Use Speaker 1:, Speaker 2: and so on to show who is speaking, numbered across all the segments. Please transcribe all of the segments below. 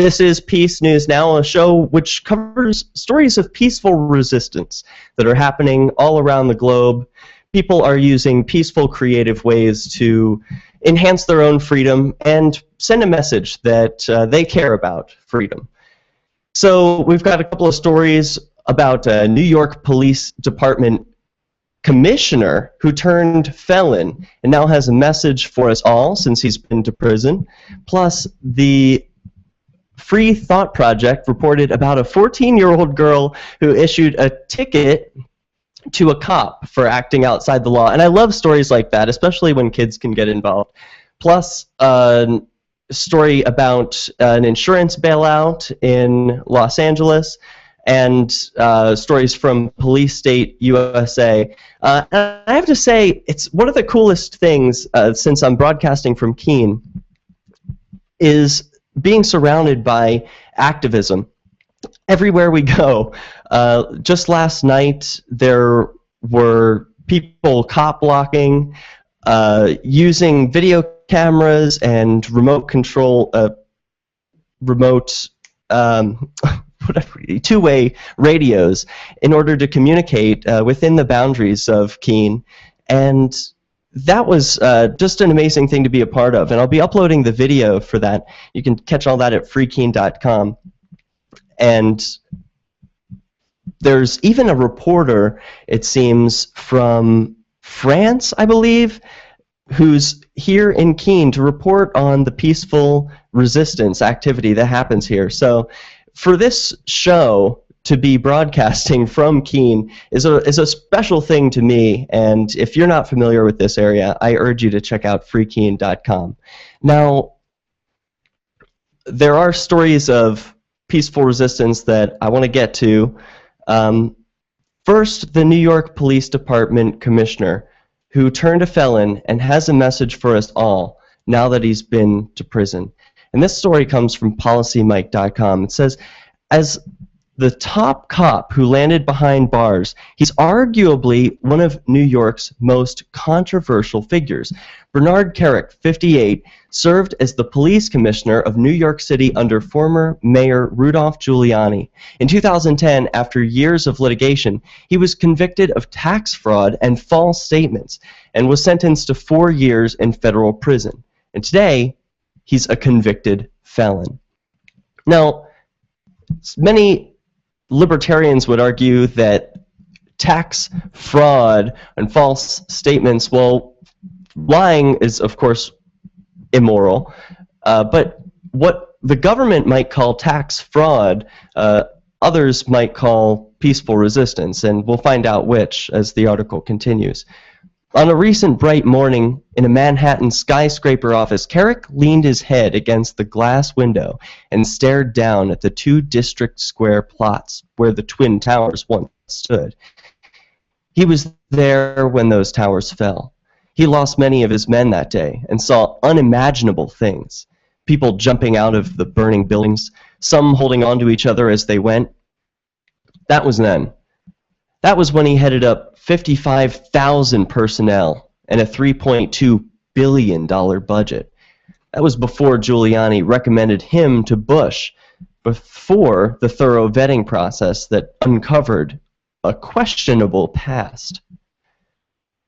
Speaker 1: This is Peace News Now, a show which covers stories of peaceful resistance that are happening all around the globe. People are using peaceful, creative ways to enhance their own freedom and send a message that they care about freedom. So we've got a couple of stories about a New York Police Department commissioner who turned felon and now has a message for us all since he's been to prison. Plus, the Free Thought Project reported about a 14-year-old girl who issued a ticket to a cop for acting outside the law. And I love stories like that, especially when kids can get involved. Plus, a story about an insurance bailout in Los Angeles, and stories from Police State USA. And I have to say, it's one of the coolest things, since I'm broadcasting from Keene, is being surrounded by activism. Everywhere we go. Just last night, there were people cop blocking, using video cameras and remote control, two-way radios in order to communicate within the boundaries of Keene. And that was just an amazing thing to be a part of. And I'll be uploading the video for that. You can catch all that at freekeene.com. And there's even a reporter, it seems, from France, I believe, who's here in Keene to report on the peaceful resistance activity that happens here. So for this show to be broadcasting from Keene is a special thing to me, and if you're not familiar with this area, I urge you to check out freekeene.com. Now, there are stories of peaceful resistance that I want to get to. First, the New York Police Department commissioner, who turned a felon and has a message for us all now that he's been to prison. And this story comes from PolicyMike.com. It says, as the top cop who landed behind bars, he's arguably one of New York's most controversial figures. Bernard Kerik, 58, served as the police commissioner of New York City under former Mayor Rudolph Giuliani. In 2010, after years of litigation, he was convicted of tax fraud and false statements and was sentenced to 4 years in federal prison. And today, he's a convicted felon. Now, many libertarians would argue that tax fraud and false statements, well, lying is, of course, immoral, but what the government might call tax fraud, others might call peaceful resistance, and we'll find out which as the article continues. On a recent bright morning in a Manhattan skyscraper office, Kerik leaned his head against the glass window and stared down at the 2 District Square plots where the Twin Towers once stood. He was there when those towers fell. He lost many of his men that day and saw unimaginable things. People jumping out of the burning buildings, some holding on to each other as they went. That was then. That was when he headed up 55,000 personnel and a $3.2 billion budget. That was before Giuliani recommended him to Bush, before the thorough vetting process that uncovered a questionable past.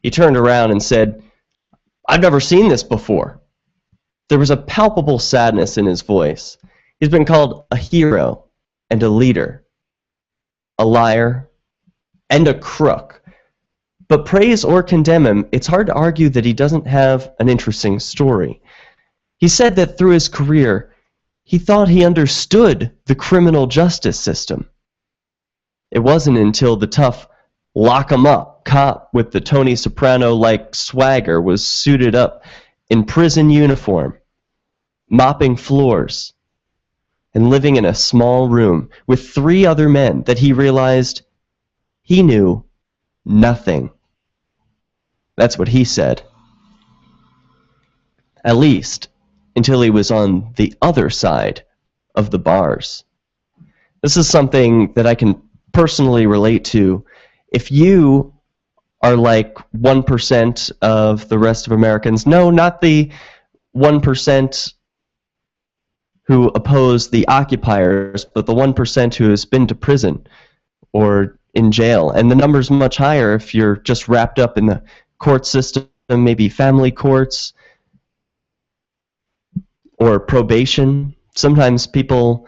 Speaker 1: He turned around and said, "I've never seen this before." There was a palpable sadness in his voice. He's been called a hero and a leader, a liar, and a crook. But praise or condemn him, it's hard to argue that he doesn't have an interesting story. He said that through his career, he thought he understood the criminal justice system. It wasn't until the tough lock 'em up cop with the Tony Soprano-like swagger was suited up in prison uniform, mopping floors, and living in a small room with 3 other men that he realized he knew nothing. That's what he said. At least until he was on the other side of the bars. This is something that I can personally relate to. If you are like 1% of the rest of Americans, no, not the 1% who oppose the occupiers, but the 1% who has been to prison or in jail. And the number's much higher if you're just wrapped up in the court system, maybe family courts or probation. Sometimes people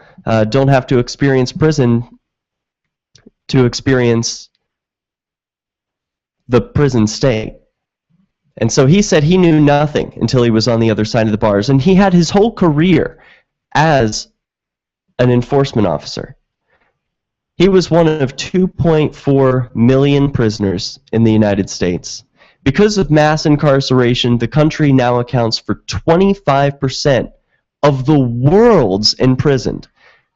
Speaker 1: don't have to experience prison to experience the prison state. And so he said he knew nothing until he was on the other side of the bars, and he had his whole career as an enforcement officer. He was one of 2.4 million prisoners in the United States. Because of mass incarceration, the country now accounts for 25% of the world's imprisoned,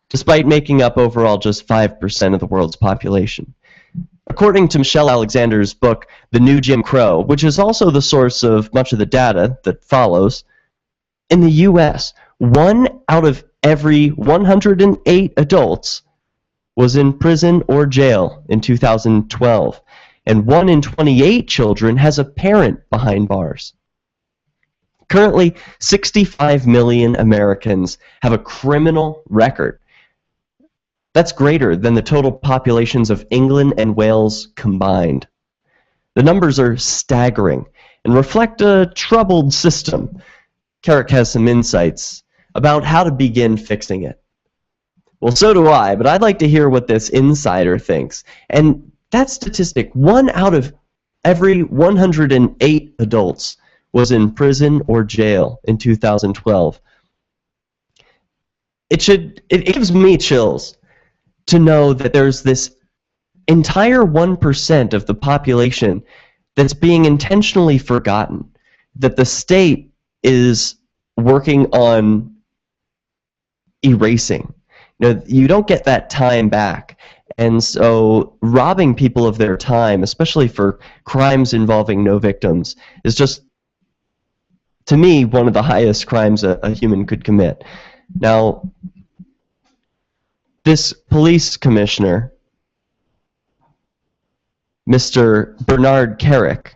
Speaker 1: despite making up overall just 5% of the world's population. According to Michelle Alexander's book, The New Jim Crow, which is also the source of much of the data that follows, in the U.S., 1 out of every 108 adults was in prison or jail in 2012, and 1 in 28 children has a parent behind bars. Currently, 65 million Americans have a criminal record. That's greater than the total populations of England and Wales combined. The numbers are staggering and reflect a troubled system. Carrick has some insights about how to begin fixing it. Well, so do I, but I'd like to hear what this insider thinks. And that statistic, 1 out of every 108 adults was in prison or jail in 2012. It gives me chills to know that there's this entire 1% of the population that's being intentionally forgotten, that the state is working on erasing. You don't get that time back. And so robbing people of their time, especially for crimes involving no victims, is just, to me, one of the highest crimes a human could commit. Now, this police commissioner, Mr. Bernard Kerik,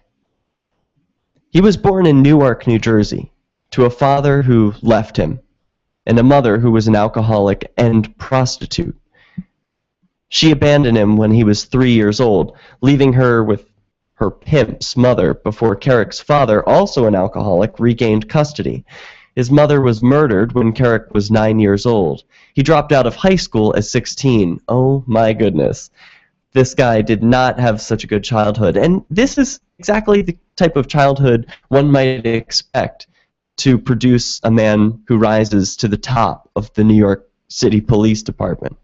Speaker 1: he was born in Newark, New Jersey, to a father who left him and a mother who was an alcoholic and prostitute. She abandoned him when he was 3 years old, leaving her with her pimp's mother before Kerrick's father, also an alcoholic, regained custody. His mother was murdered when Kerik was 9 years old. He dropped out of high school at 16. Oh my goodness. This guy did not have such a good childhood. And this is exactly the type of childhood one might expect to produce a man who rises to the top of the New York City Police Department.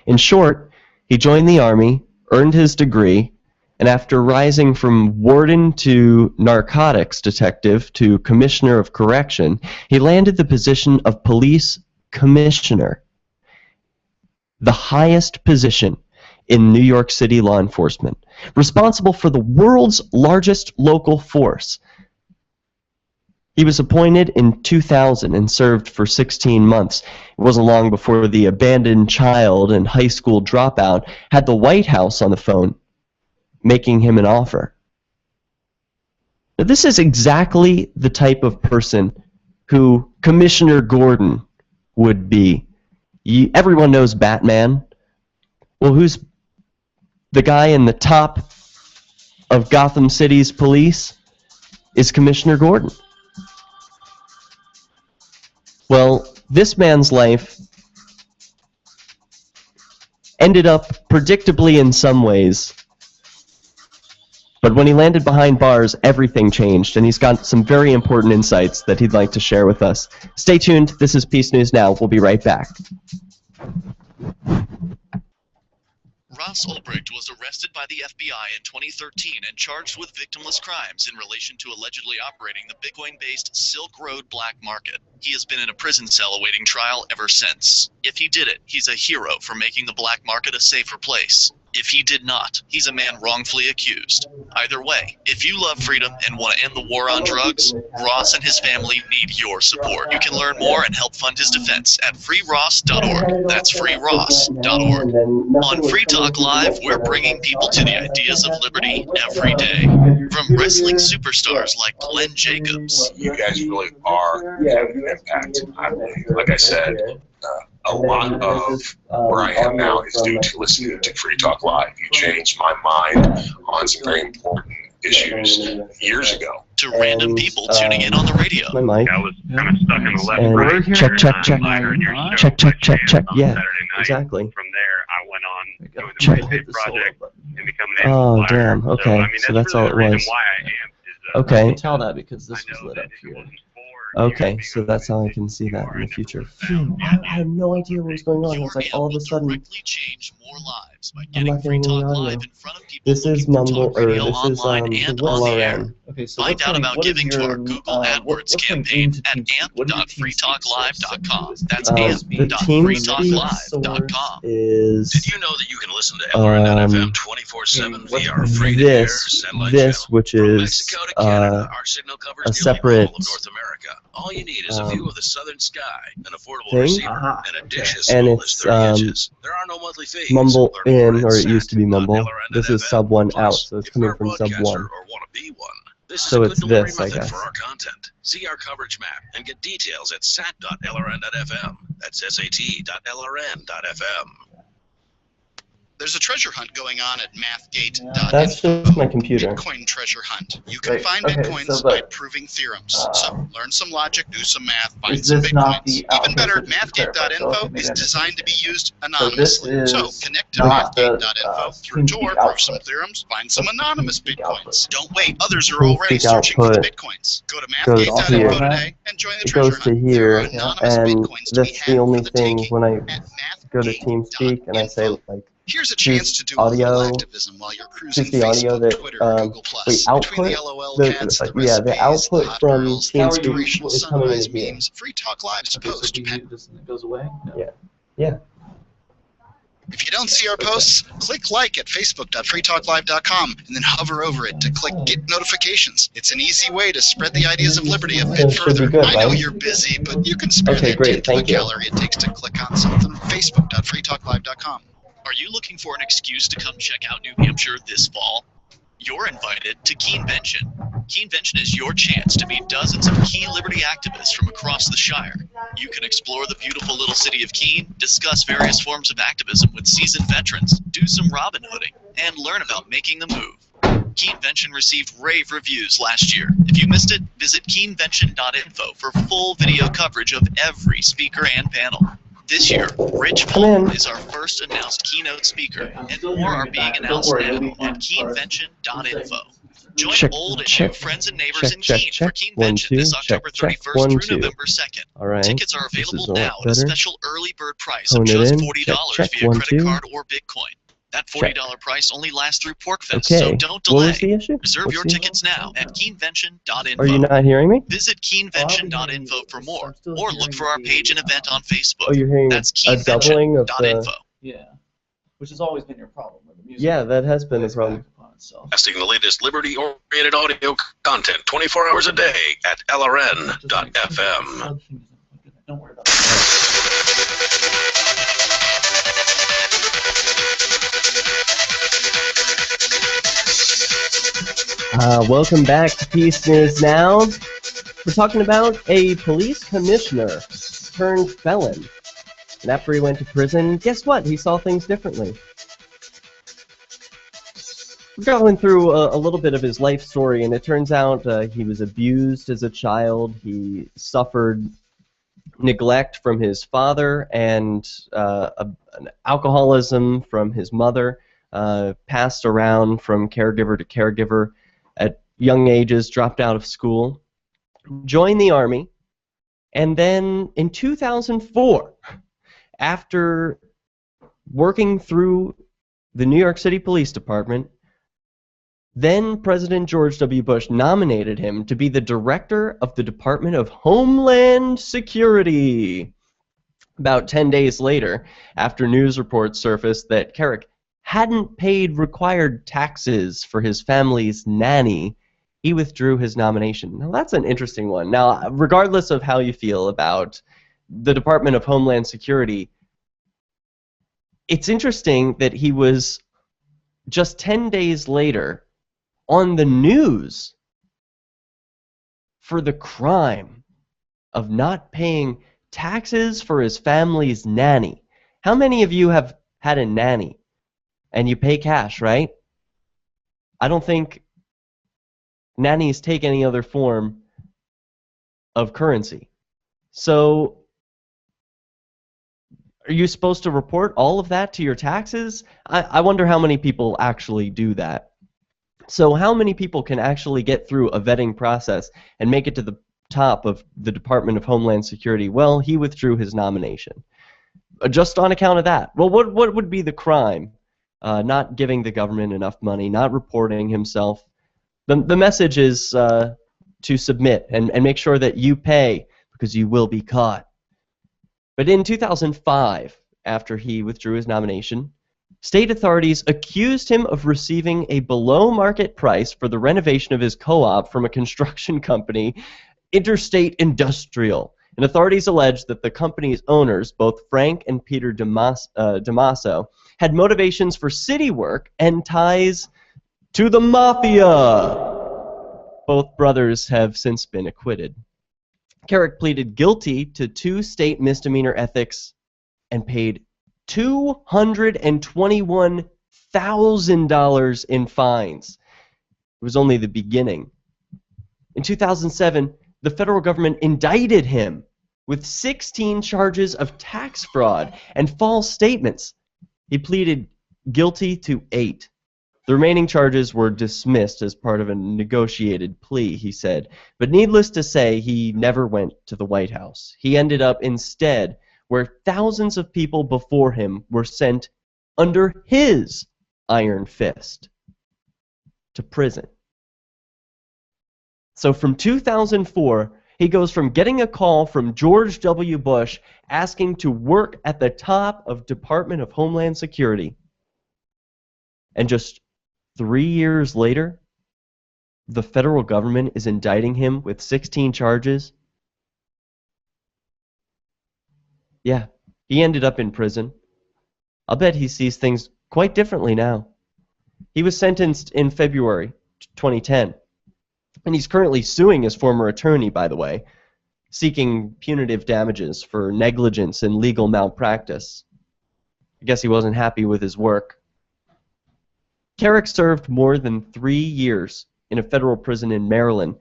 Speaker 1: In short, he joined the Army, earned his degree, and after rising from warden to narcotics detective to commissioner of correction, he landed the position of police commissioner, the highest position in New York City law enforcement, responsible for the world's largest local force. He was appointed in 2000 and served for 16 months. It wasn't long before the abandoned child and high school dropout had the White House on the phone, making him an offer. Now, this is exactly the type of person who Commissioner Gordon would be. Everyone knows Batman. Well, who's the guy in the top of Gotham City's police? Is Commissioner Gordon. Well, this man's life ended up predictably in some ways, but when he landed behind bars, everything changed, and he's got some very important insights that he'd like to share with us. Stay tuned. This is Peace News Now. We'll be right back.
Speaker 2: Ross Ulbricht was arrested by the FBI in 2013 and charged with victimless crimes in relation to allegedly operating the Bitcoin-based Silk Road black market. He has been in a prison cell awaiting trial ever since. If he did it, he's a hero for making the black market a safer place. If he did not, he's a man wrongfully accused. Either way, if you love freedom and want to end the war on drugs, Ross and his family need your support. You can learn more and help fund his defense at freeross.org. That's freeross.org. On Free Talk Live, we're bringing people to the ideas of liberty every day. From wrestling superstars like Glenn Jacobs.
Speaker 3: You guys really are impact, I believe. Like I said, a lot of where I am now is due to listening to Free Talk Live. You changed my mind on some very important issues years ago.
Speaker 2: To random people tuning in on the radio.
Speaker 1: My mic.
Speaker 4: I was kind of stuck in the left
Speaker 1: And
Speaker 4: right.
Speaker 1: check, check, check.
Speaker 4: I heard your show
Speaker 1: Check,
Speaker 4: by
Speaker 1: check, check,
Speaker 4: chance
Speaker 1: check.
Speaker 4: on
Speaker 1: Yeah,
Speaker 4: Saturday night.
Speaker 1: exactly.
Speaker 4: From there, I went on doing the
Speaker 1: Check.
Speaker 4: Brave Project and becoming an
Speaker 1: Oh,
Speaker 4: amplifier.
Speaker 1: damn. Okay,
Speaker 4: I mean,
Speaker 1: so that's
Speaker 4: really
Speaker 1: all it
Speaker 4: the reason
Speaker 1: was.
Speaker 4: why I am. Is,
Speaker 1: Okay.
Speaker 5: I can tell that because this
Speaker 4: I
Speaker 5: was
Speaker 4: know
Speaker 5: lit
Speaker 4: that
Speaker 5: up
Speaker 4: if it
Speaker 5: here.
Speaker 4: wasn't for
Speaker 1: Okay,
Speaker 4: you
Speaker 1: so
Speaker 4: being
Speaker 1: that's how I
Speaker 4: on
Speaker 1: can see that in the future.
Speaker 4: Phew,
Speaker 1: I had no idea what was going on. It's like all of a sudden,
Speaker 2: directly change more lives by
Speaker 1: I'm
Speaker 2: getting
Speaker 1: not
Speaker 2: Free
Speaker 1: getting any
Speaker 2: Talk
Speaker 1: audio.
Speaker 2: Live in front of people
Speaker 1: This is
Speaker 2: looking for
Speaker 1: Mumble,
Speaker 2: talk
Speaker 1: or
Speaker 2: radio
Speaker 1: this is
Speaker 2: online and on the air.
Speaker 5: LRN. Okay, so
Speaker 2: Find out about giving to our Google AdWords
Speaker 5: what's my
Speaker 2: campaign
Speaker 5: team
Speaker 2: at
Speaker 5: to team? What do your team
Speaker 2: amp.freetalklive.com.
Speaker 5: speak
Speaker 2: That's
Speaker 5: source?
Speaker 1: The team speak
Speaker 2: amp.freetalklive.com.
Speaker 1: source is
Speaker 6: Did you know that you can listen to LRN.FM 24/7 via our free-to-air satellite
Speaker 1: this,
Speaker 6: channel?
Speaker 1: which
Speaker 6: From
Speaker 1: is
Speaker 6: Mexico to Canada, our signal covers
Speaker 1: a
Speaker 6: nearly
Speaker 1: separate
Speaker 6: all of North America. All you need is a view of the southern sky, an affordable
Speaker 1: thing.
Speaker 6: receiver, and a dish as
Speaker 1: And
Speaker 6: small as
Speaker 1: it's
Speaker 6: 30 inches. There are no monthly fees.
Speaker 1: Mumble
Speaker 6: Learn more
Speaker 1: in,
Speaker 6: at
Speaker 1: or it used to be Mumble.
Speaker 6: sat.lrn.fm.
Speaker 1: This is sub 1 out,
Speaker 6: Plus,
Speaker 1: so it's
Speaker 6: if
Speaker 1: coming
Speaker 6: you're a
Speaker 1: from sub
Speaker 6: broadcaster
Speaker 1: 1.
Speaker 6: or want to be one, this
Speaker 1: So
Speaker 6: is a good
Speaker 1: it's
Speaker 6: delivery
Speaker 1: this, I
Speaker 6: method
Speaker 1: guess.
Speaker 6: for our content. See our coverage map and get details at sat.lrn.fm. That's sat.lrn.fm.
Speaker 2: There's a treasure hunt going on at mathgate.info.
Speaker 1: That's just my computer.
Speaker 2: Bitcoin treasure hunt. You can
Speaker 5: Right,
Speaker 2: find
Speaker 5: okay,
Speaker 2: bitcoins
Speaker 5: so
Speaker 2: by
Speaker 5: but,
Speaker 2: proving theorems. So learn some logic, do some math, find
Speaker 5: Is
Speaker 2: some
Speaker 5: this not
Speaker 2: bitcoins.
Speaker 5: the
Speaker 2: Even better,
Speaker 5: output, just to clarify, so
Speaker 2: mathgate.info
Speaker 5: maybe
Speaker 2: is
Speaker 5: I
Speaker 2: designed to be used
Speaker 5: So this
Speaker 2: anonymously. So
Speaker 5: is
Speaker 2: connect to
Speaker 5: not the
Speaker 2: mathgate.info through
Speaker 5: TeamSpeak
Speaker 2: Tor, prove some
Speaker 5: output.
Speaker 2: theorems, find some
Speaker 5: That's
Speaker 2: anonymous
Speaker 5: TeamSpeak
Speaker 2: bitcoins.
Speaker 5: output.
Speaker 2: Don't wait, others are already
Speaker 1: TeamSpeak
Speaker 2: searching for the
Speaker 1: output
Speaker 2: bitcoins. Go to
Speaker 1: goes to
Speaker 2: mathgate.info
Speaker 1: here.
Speaker 2: today and join the
Speaker 1: It
Speaker 2: treasure
Speaker 1: goes to
Speaker 2: hunt. There
Speaker 1: here,
Speaker 2: are anonymous
Speaker 1: and
Speaker 2: bitcoins to be
Speaker 1: that's the
Speaker 2: had
Speaker 1: only
Speaker 2: for the
Speaker 1: thing
Speaker 2: taking
Speaker 1: when I
Speaker 2: at
Speaker 1: go to TeamSpeak and I say,
Speaker 2: mathgate.info.
Speaker 1: like,
Speaker 2: Here's a
Speaker 1: choose
Speaker 2: chance to do a
Speaker 1: audio,
Speaker 2: little activism while you're cruising
Speaker 1: choose the audio
Speaker 2: Facebook,
Speaker 1: that,
Speaker 2: Twitter, or Google+.
Speaker 1: wait,
Speaker 2: Between the
Speaker 1: output,
Speaker 2: LOL
Speaker 1: the,
Speaker 2: cats, the
Speaker 1: yeah, the
Speaker 2: recipes,
Speaker 1: output
Speaker 2: the hot
Speaker 1: from
Speaker 2: girls, the
Speaker 1: TeamSpeak
Speaker 2: inspirational
Speaker 1: is coming
Speaker 2: sunrise
Speaker 1: in here.
Speaker 2: memes, Free Talk Live's
Speaker 5: Okay, so
Speaker 2: post.
Speaker 5: if you just it goes away? No.
Speaker 1: Yeah. Yeah.
Speaker 2: If you don't see our posts, click like at facebook.freetalklive.com and then hover over it to click get notifications. It's an easy way to spread the ideas of liberty a
Speaker 1: So
Speaker 2: bit
Speaker 1: it should be
Speaker 2: further.
Speaker 1: good,
Speaker 2: I know
Speaker 1: right?
Speaker 2: you're busy, but you can spare
Speaker 1: Okay,
Speaker 2: that
Speaker 1: great,
Speaker 2: tenth of a
Speaker 1: thank you.
Speaker 2: calorie it takes to click on something. Facebook.freetalklive.com. Are you looking for an excuse to come check out New Hampshire this fall? You're invited to Keenevention. Keenevention is your chance to meet dozens of key liberty activists from across the Shire. You can explore the beautiful little city of Keene, discuss various forms of activism with seasoned veterans, do some Robin Hooding, and learn about making the move. Keenevention received rave reviews last year. If you missed it, visit keenevention.info for full video coverage of every speaker and panel. This year, Rich Paul is our first announced keynote speaker, and more are being announced now at keenevention.info. Join old and new friends and neighbors in Keene for Keenevention this October 31st through November 2nd.
Speaker 1: All right.
Speaker 2: Tickets are available now at a special early bird price
Speaker 1: Hone
Speaker 2: of
Speaker 1: it
Speaker 2: just
Speaker 1: in.
Speaker 2: $40 via credit card or Bitcoin. That $40 price only lasts through Porkfest, so
Speaker 1: Okay.
Speaker 2: don't
Speaker 1: What was
Speaker 2: delay.
Speaker 1: the issue?
Speaker 2: Reserve
Speaker 1: What's
Speaker 2: your
Speaker 1: the-
Speaker 2: tickets now at keenevention.info.
Speaker 1: Are you not hearing me?
Speaker 2: Visit keenevention.info for more,
Speaker 5: I'm still
Speaker 2: or look
Speaker 5: hearing
Speaker 2: for our
Speaker 5: the,
Speaker 2: page and event on Facebook.
Speaker 1: Oh, you're hearing
Speaker 2: That's
Speaker 1: a doubling of the...
Speaker 2: keenevention.info.
Speaker 5: Yeah. Which has always been your problem with the music.
Speaker 1: Yeah, that has been the
Speaker 5: Plays
Speaker 1: problem.
Speaker 5: back upon itself.
Speaker 6: Casting the latest liberty-oriented audio content 24 hours a day at lrn.fm.
Speaker 5: Don't worry about that.
Speaker 1: Welcome back to Peace News Now. We're talking about a police commissioner turned felon. And after he went to prison, guess what? He saw things differently. We're going through a little bit of his life story, and it turns out he was abused as a child. He suffered neglect from his father and an alcoholism from his mother, passed around from caregiver to caregiver at young ages, dropped out of school, joined the Army, and then in 2004, after working through the New York City Police Department, then President George W. Bush nominated him to be the director of the Department of Homeland Security. About 10 days later, after news reports surfaced that Carrick hadn't paid required taxes for his family's nanny, he withdrew his nomination. Now that's an interesting one. Now, regardless of how you feel about the Department of Homeland Security, it's interesting that he was just 10 days later on the news for the crime of not paying taxes for his family's nanny. How many of you have had a nanny and you pay cash, right? I don't think nannies take any other form of currency. So are you supposed to report all of that to your taxes? I wonder how many people actually do that. So how many people can actually get through a vetting process and make it to the top of the Department of Homeland Security? Well, he withdrew his nomination. Just on account of that. Well, what would be the crime? Not giving the government enough money, not reporting himself. The message is to submit and make sure that you pay, because you will be caught. But in 2005, after he withdrew his nomination, state authorities accused him of receiving a below-market price for the renovation of his co-op from a construction company, Interstate Industrial. And authorities alleged that the company's owners, both Frank and Peter Damaso, had motivations for city work and ties to the mafia. Both brothers have since been acquitted. Carrick pleaded guilty to 2 state misdemeanor ethics and paid $221,000 in fines. It was only the beginning. In 2007, the federal government indicted him with 16 charges of tax fraud and false statements. He pleaded guilty to 8. The remaining charges were dismissed as part of a negotiated plea, he said. But needless to say, he never went to the White House. He ended up instead where thousands of people before him were sent under his iron fist to prison. So from 2004, he goes from getting a call from George W. Bush asking to work at the top of Department of Homeland Security. And just 3 years later, the federal government is indicting him with 16 charges. Yeah, he ended up in prison. I'll bet he sees things quite differently now. He was sentenced in February 2010. And he's currently suing his former attorney, by the way, seeking punitive damages for negligence and legal malpractice. I guess he wasn't happy with his work. Carrick served more than 3 years in a federal prison in Maryland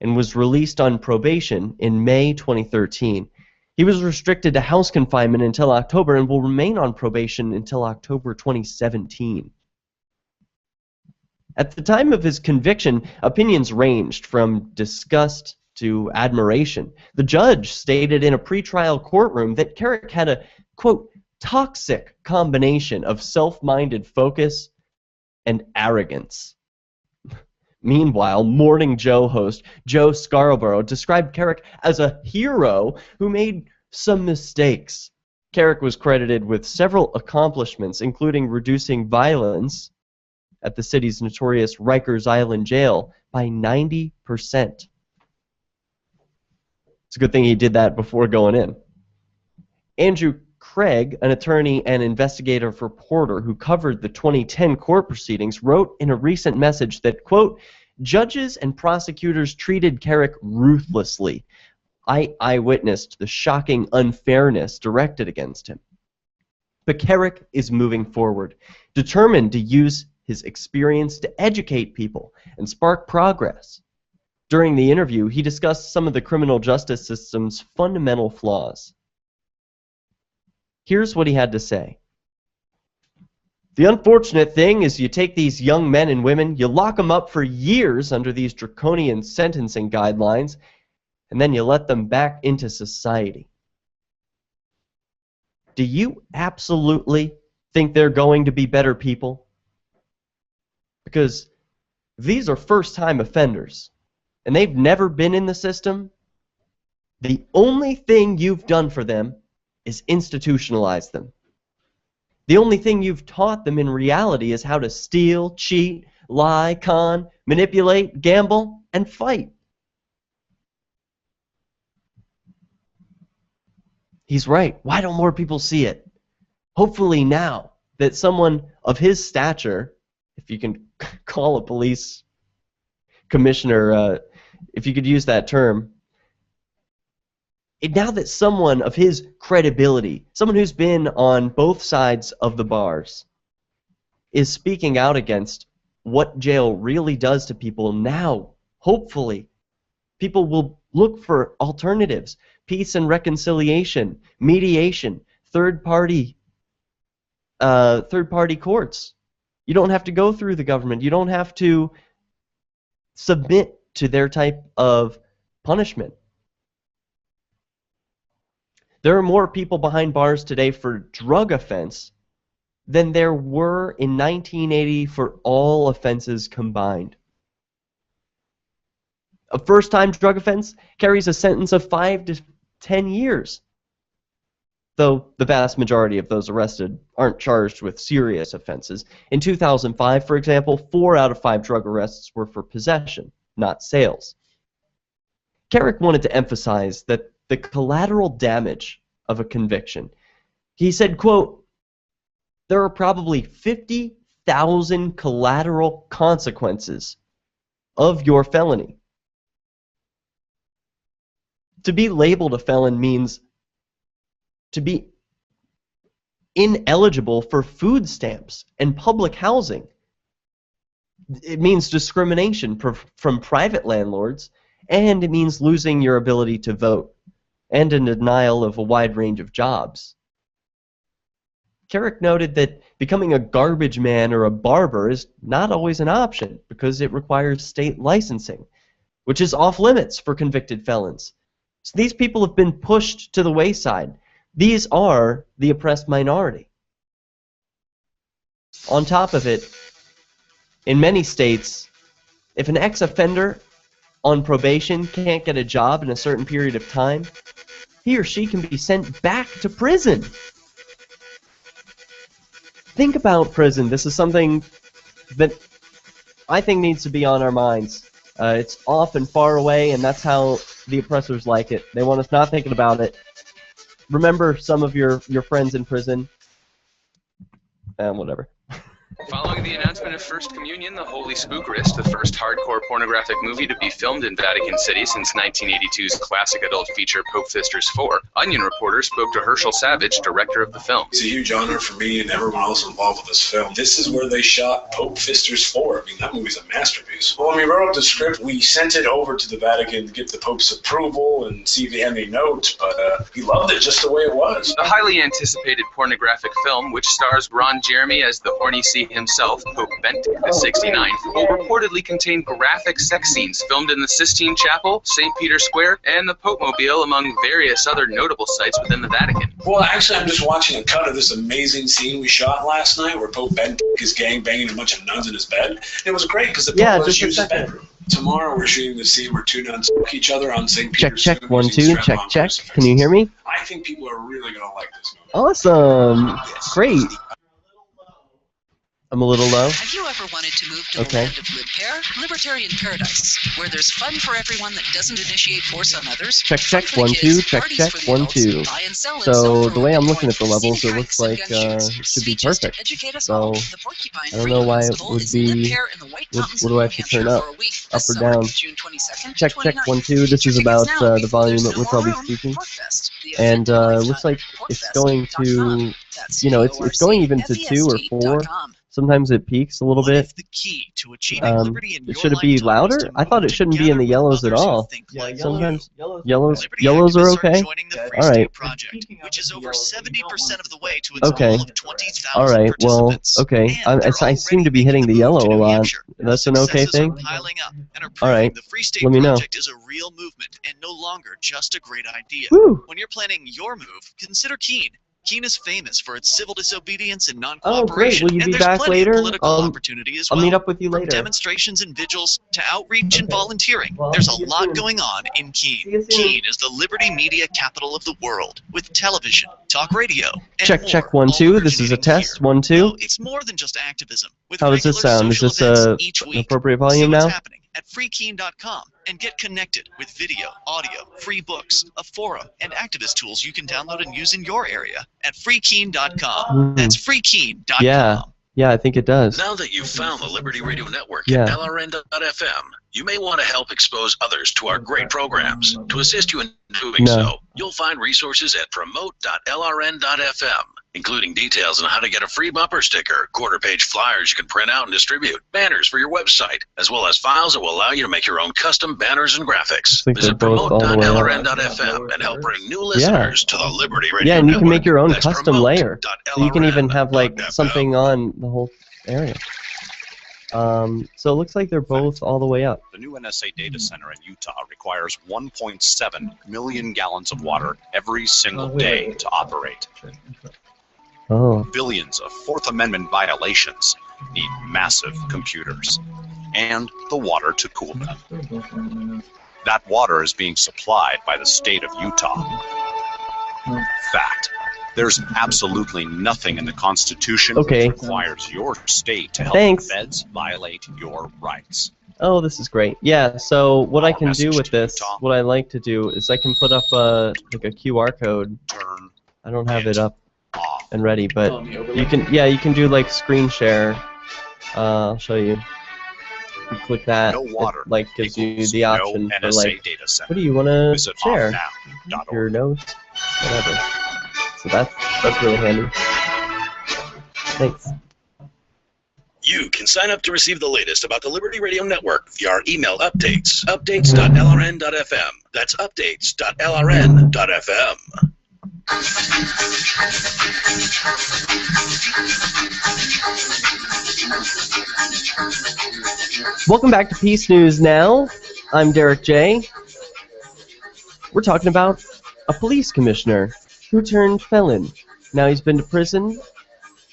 Speaker 1: and was released on probation in May 2013. He was restricted to house confinement until October and will remain on probation until October 2017. At the time of his conviction, opinions ranged from disgust to admiration. The judge stated in a pretrial courtroom that Carrick had a, quote, toxic combination of self-minded focus and arrogance. Meanwhile, Morning Joe host Joe Scarborough described Carrick as a hero who made some mistakes. Carrick was credited with several accomplishments, including reducing violence at the city's notorious Rikers Island jail by 90%. It's a good thing he did that before going in. Andrew Craig, an attorney and investigative reporter who covered the 2010 court proceedings, wrote in a recent message that, quote, judges and prosecutors treated Carrick ruthlessly. I witnessed the shocking unfairness directed against him. But Carrick is moving forward, determined to use his experience to educate people and spark progress. During the interview, he discussed some of the criminal justice system's fundamental flaws. Here's what he had to say. The unfortunate thing is you take these young men and women, you lock them up for years under these draconian sentencing guidelines, and then you let them back into society. Do you absolutely think they're going to be better people? Because these are first-time offenders, and they've never been in the system. The only thing you've done for them is institutionalize them. The only thing you've taught them in reality is how to steal, cheat, lie, con, manipulate, gamble, and fight. He's right. Why don't more people see it? Hopefully now that someone of his stature, if you can call a police commissioner, if you could use that term, now that someone of his credibility, someone who's been on both sides of the bars, is speaking out against what jail really does to people, now, hopefully, people will look for alternatives, peace and reconciliation, mediation, third-party courts. You don't have to go through the government. You don't have to submit to their type of punishment. There are more people behind bars today for drug offense than there were in 1980 for all offenses combined. A first-time drug offense carries a sentence of 5 to 10 years, though the vast majority of those arrested aren't charged with serious offenses. In 2005, for example, 4 out of 5 drug arrests were for possession, not sales. Carrick wanted to emphasize that the collateral damage of a conviction. He said, quote, "There are probably 50,000 collateral consequences of your felony." To be labeled a felon means to be ineligible for food stamps and public housing. It means discrimination from private landlords, and it means losing your ability to vote and a denial of a wide range of jobs. Carrick noted that becoming a garbage man or a barber is not always an option because it requires state licensing, which is off limits for convicted felons. So these people have been pushed to the wayside. These are the oppressed minority. On top of it, in many states, if an ex-offender on probation can't get a job in a certain period of time, he or she can be sent back to prison. Think about prison. This is something that I think needs to be on our minds. It's off and far away, and that's how the oppressors like it. They want us not thinking about it. Remember some of your friends in prison. Whatever.
Speaker 7: Following the announcement of First Communion, the Holy Spookerist, the first hardcore pornographic movie to be filmed in Vatican City since 1982's classic adult feature Pope Fisters 4, Onion reporter spoke to Herschel Savage, director of the film.
Speaker 8: It's a huge honor for me and everyone else involved with this film. This is where they shot Pope Fisters 4. I mean, that movie's a masterpiece. Well, when we wrote up the script, we sent it over to the Vatican to get the Pope's approval and see if they had any notes, but he loved it just the way it was.
Speaker 7: The highly anticipated pornographic film, which stars Ron Jeremy as the horny sea himself, Pope Benedict XVI, will reportedly contain graphic sex scenes filmed in the Sistine Chapel, St. Peter's Square, and the Pope Mobile, among various other notable sites within the Vatican.
Speaker 8: Well, actually, I'm just watching a cut of this amazing scene we shot last night where Pope Benedict is gangbanging a bunch of nuns in his bed. It was great because the Pope was using his bedroom. Tomorrow we're shooting the scene where 2 nuns fuck each other on St. Peter's
Speaker 1: Check, 1, 2, check. Can you hear me?
Speaker 8: I think people are really going to like this movie.
Speaker 1: Awesome. Great. I'm a little low.
Speaker 9: Have you ever wanted to move to the land of Libpair? Libertarian paradise, where there's fun for everyone that doesn't initiate force on others.
Speaker 1: Check, 1, 2, check, 1, 2. So the way I'm looking at the levels, it looks like it should be perfect. So I don't know why it would be. What do I have to turn up? Up or down? Check, 1, 2. This is about the volume at which I'll be speaking, and it looks like it's going to, it's going even to 2 or 4. Sometimes it peaks a little bit. Should it be louder? I thought it shouldn't be in the yellows at all. Sometimes yellows are okay. All right.
Speaker 2: Which is over 70% of the way to its
Speaker 1: Okay.
Speaker 2: goal of 20,000
Speaker 1: All right. Well,
Speaker 2: participants.
Speaker 1: okay.
Speaker 2: And they're
Speaker 1: I seem to be hitting the yellow a lot. That's an okay
Speaker 2: Successes are
Speaker 1: thing.
Speaker 2: piling up and are
Speaker 1: All right.
Speaker 2: proving the Free State
Speaker 1: Let me know.
Speaker 2: Project is a real movement and no longer just a great idea.
Speaker 1: Woo.
Speaker 2: When you're planning your move, consider Keene. Keene is famous for its civil disobedience and
Speaker 1: Oh,
Speaker 2: non-cooperation.
Speaker 1: great. Will you
Speaker 2: and
Speaker 1: be
Speaker 2: there's
Speaker 1: back
Speaker 2: plenty
Speaker 1: later?
Speaker 2: of political opportunity as
Speaker 1: I'll
Speaker 2: well.
Speaker 1: meet up with you
Speaker 2: From
Speaker 1: later.
Speaker 2: demonstrations and vigils to outreach and volunteering,
Speaker 1: Well,
Speaker 2: there's a
Speaker 1: see you
Speaker 2: lot
Speaker 1: soon.
Speaker 2: going on in
Speaker 1: See
Speaker 2: Keene.
Speaker 1: you soon.
Speaker 2: Keene is the liberty media capital of the world, with television, talk radio, and
Speaker 1: Check,
Speaker 2: more,
Speaker 1: 1,
Speaker 2: all
Speaker 1: 2. This is a
Speaker 2: originating
Speaker 1: test.
Speaker 2: here.
Speaker 1: 1, 2.
Speaker 2: No, it's more than just activism. With
Speaker 1: How does this
Speaker 2: regular
Speaker 1: sound? Is
Speaker 2: social
Speaker 1: this
Speaker 2: events each
Speaker 1: an
Speaker 2: week.
Speaker 1: appropriate
Speaker 2: See
Speaker 1: volume
Speaker 2: what's
Speaker 1: now?
Speaker 2: happening at freekeene.com and get connected with video, audio, free books, a forum, and activist tools you can download and use in your area at freekeene.com. That's freekeene.com.
Speaker 1: Yeah. Yeah, I think it does.
Speaker 6: Now that you've found the Liberty Radio Network
Speaker 1: Yeah.
Speaker 6: at LRN.FM, you may want to help expose others to our great programs. To assist you in doing so, you'll find resources at promote.lrn.fm, including details on how to get a free bumper sticker, quarter-page flyers you can print out and distribute, banners for your website, as well as files that will allow you to make your own custom banners and graphics. Visit promote.lrn.fm and help bring new listeners to the Liberty Radio
Speaker 1: Yeah, and you can
Speaker 6: Network.
Speaker 1: make your own
Speaker 6: That's
Speaker 1: custom layer. So you can even have like
Speaker 6: promote.lrn.fm.
Speaker 1: something on the whole area. So it looks like they're both all the way up.
Speaker 10: The new NSA data center in Utah requires 1.7 million gallons of water every single day to operate.
Speaker 1: Oh.
Speaker 10: Billions of Fourth Amendment violations need massive computers and the water to cool them. That water is being supplied by the state of Utah. Fact. There's absolutely nothing in the Constitution which requires your state to help the feds violate your rights.
Speaker 1: Oh, this is great. Yeah, so what I can do with this, what I like to do is I can put up like a QR code. I don't have it up and ready, but you can do like screen share. I'll show you. You click that, it like gives you the option for like, what do you want to share? Your notes, whatever. So that's really handy. Thanks.
Speaker 6: You can sign up to receive the latest about the Liberty Radio Network via our email updates, updates.lrn.fm. That's updates.lrn.fm.
Speaker 1: Welcome back to Peace News Now. I'm Derek J. We're talking about a police commissioner who turned felon. Now he's been to prison,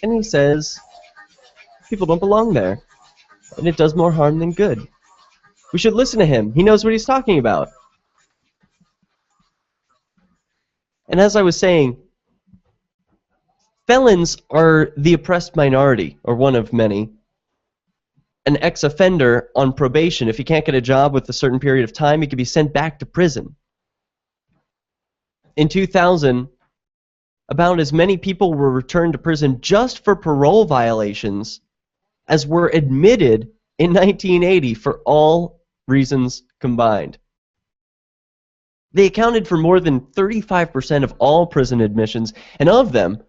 Speaker 1: and he says people don't belong there, and it does more harm than good. We should listen to him. He knows what he's talking about. And as I was saying, felons are the oppressed minority, or one of many. An ex-offender on probation, if he can't get a job with a certain period of time, he could be sent back to prison. In 2000, about as many people were returned to prison just for parole violations as were admitted in 1980 for all reasons combined. They accounted for more than 35% of all prison admissions, and of them,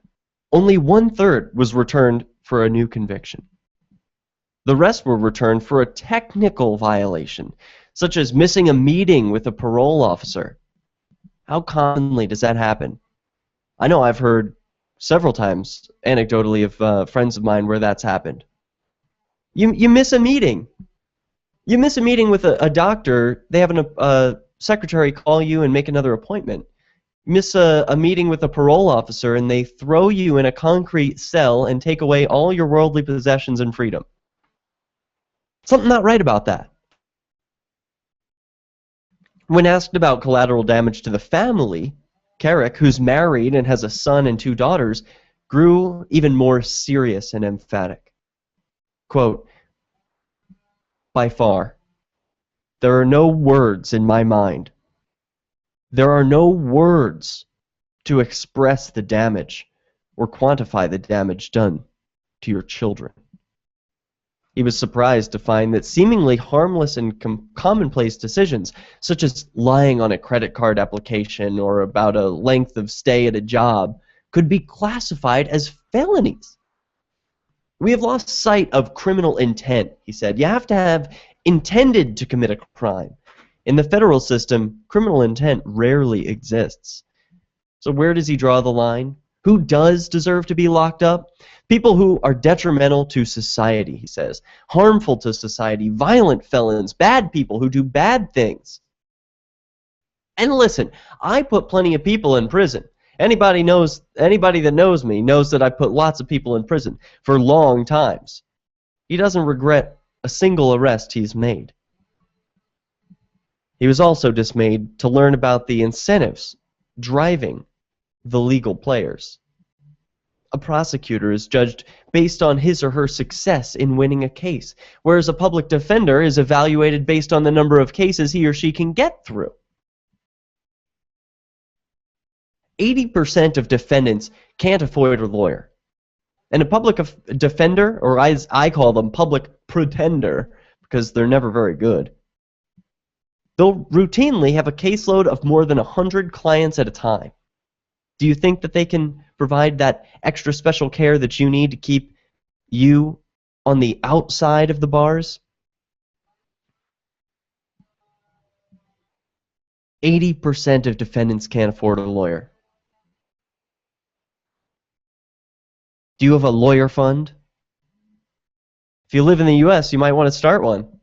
Speaker 1: only 1/3 was returned for a new conviction. The rest were returned for a technical violation, such as missing a meeting with a parole officer. How commonly does that happen? I know I've heard several times, anecdotally, of friends of mine where that's happened. You miss a meeting. You miss a meeting with a doctor, they have a secretary call you and make another appointment. You miss a meeting with a parole officer and they throw you in a concrete cell and take away all your worldly possessions and freedom. Something not right about that. When asked about collateral damage to the family, Carrick, who's married and has a son and 2 daughters, grew even more serious and emphatic. Quote, "By far, there are no words in my mind. There are no words to express the damage or quantify the damage done to your children." He was surprised to find that seemingly harmless and commonplace decisions, such as lying on a credit card application or about a length of stay at a job, could be classified as felonies. "We have lost sight of criminal intent," he said. "You have to have intended to commit a crime. In the federal system, criminal intent rarely exists." So where does he draw the line? Who does deserve to be locked up? People who are detrimental to society, he says. Harmful to society, violent felons, bad people who do bad things. And listen, I put plenty of people in prison. Anybody that knows me knows that I put lots of people in prison for long times. He doesn't regret a single arrest he's made. He was also dismayed to learn about the incentives driving the legal players. A prosecutor is judged based on his or her success in winning a case, whereas a public defender is evaluated based on the number of cases he or she can get through. 80% of defendants can't afford a lawyer. And a public defender, or as I call them, public pretender, because they're never very good, they'll routinely have a caseload of more than 100 clients at a time. Do you think that they can provide that extra special care that you need to keep you on the outside of the bars? 80% of defendants can't afford a lawyer. Do you have a lawyer fund? If you live in the US, you might want to start one.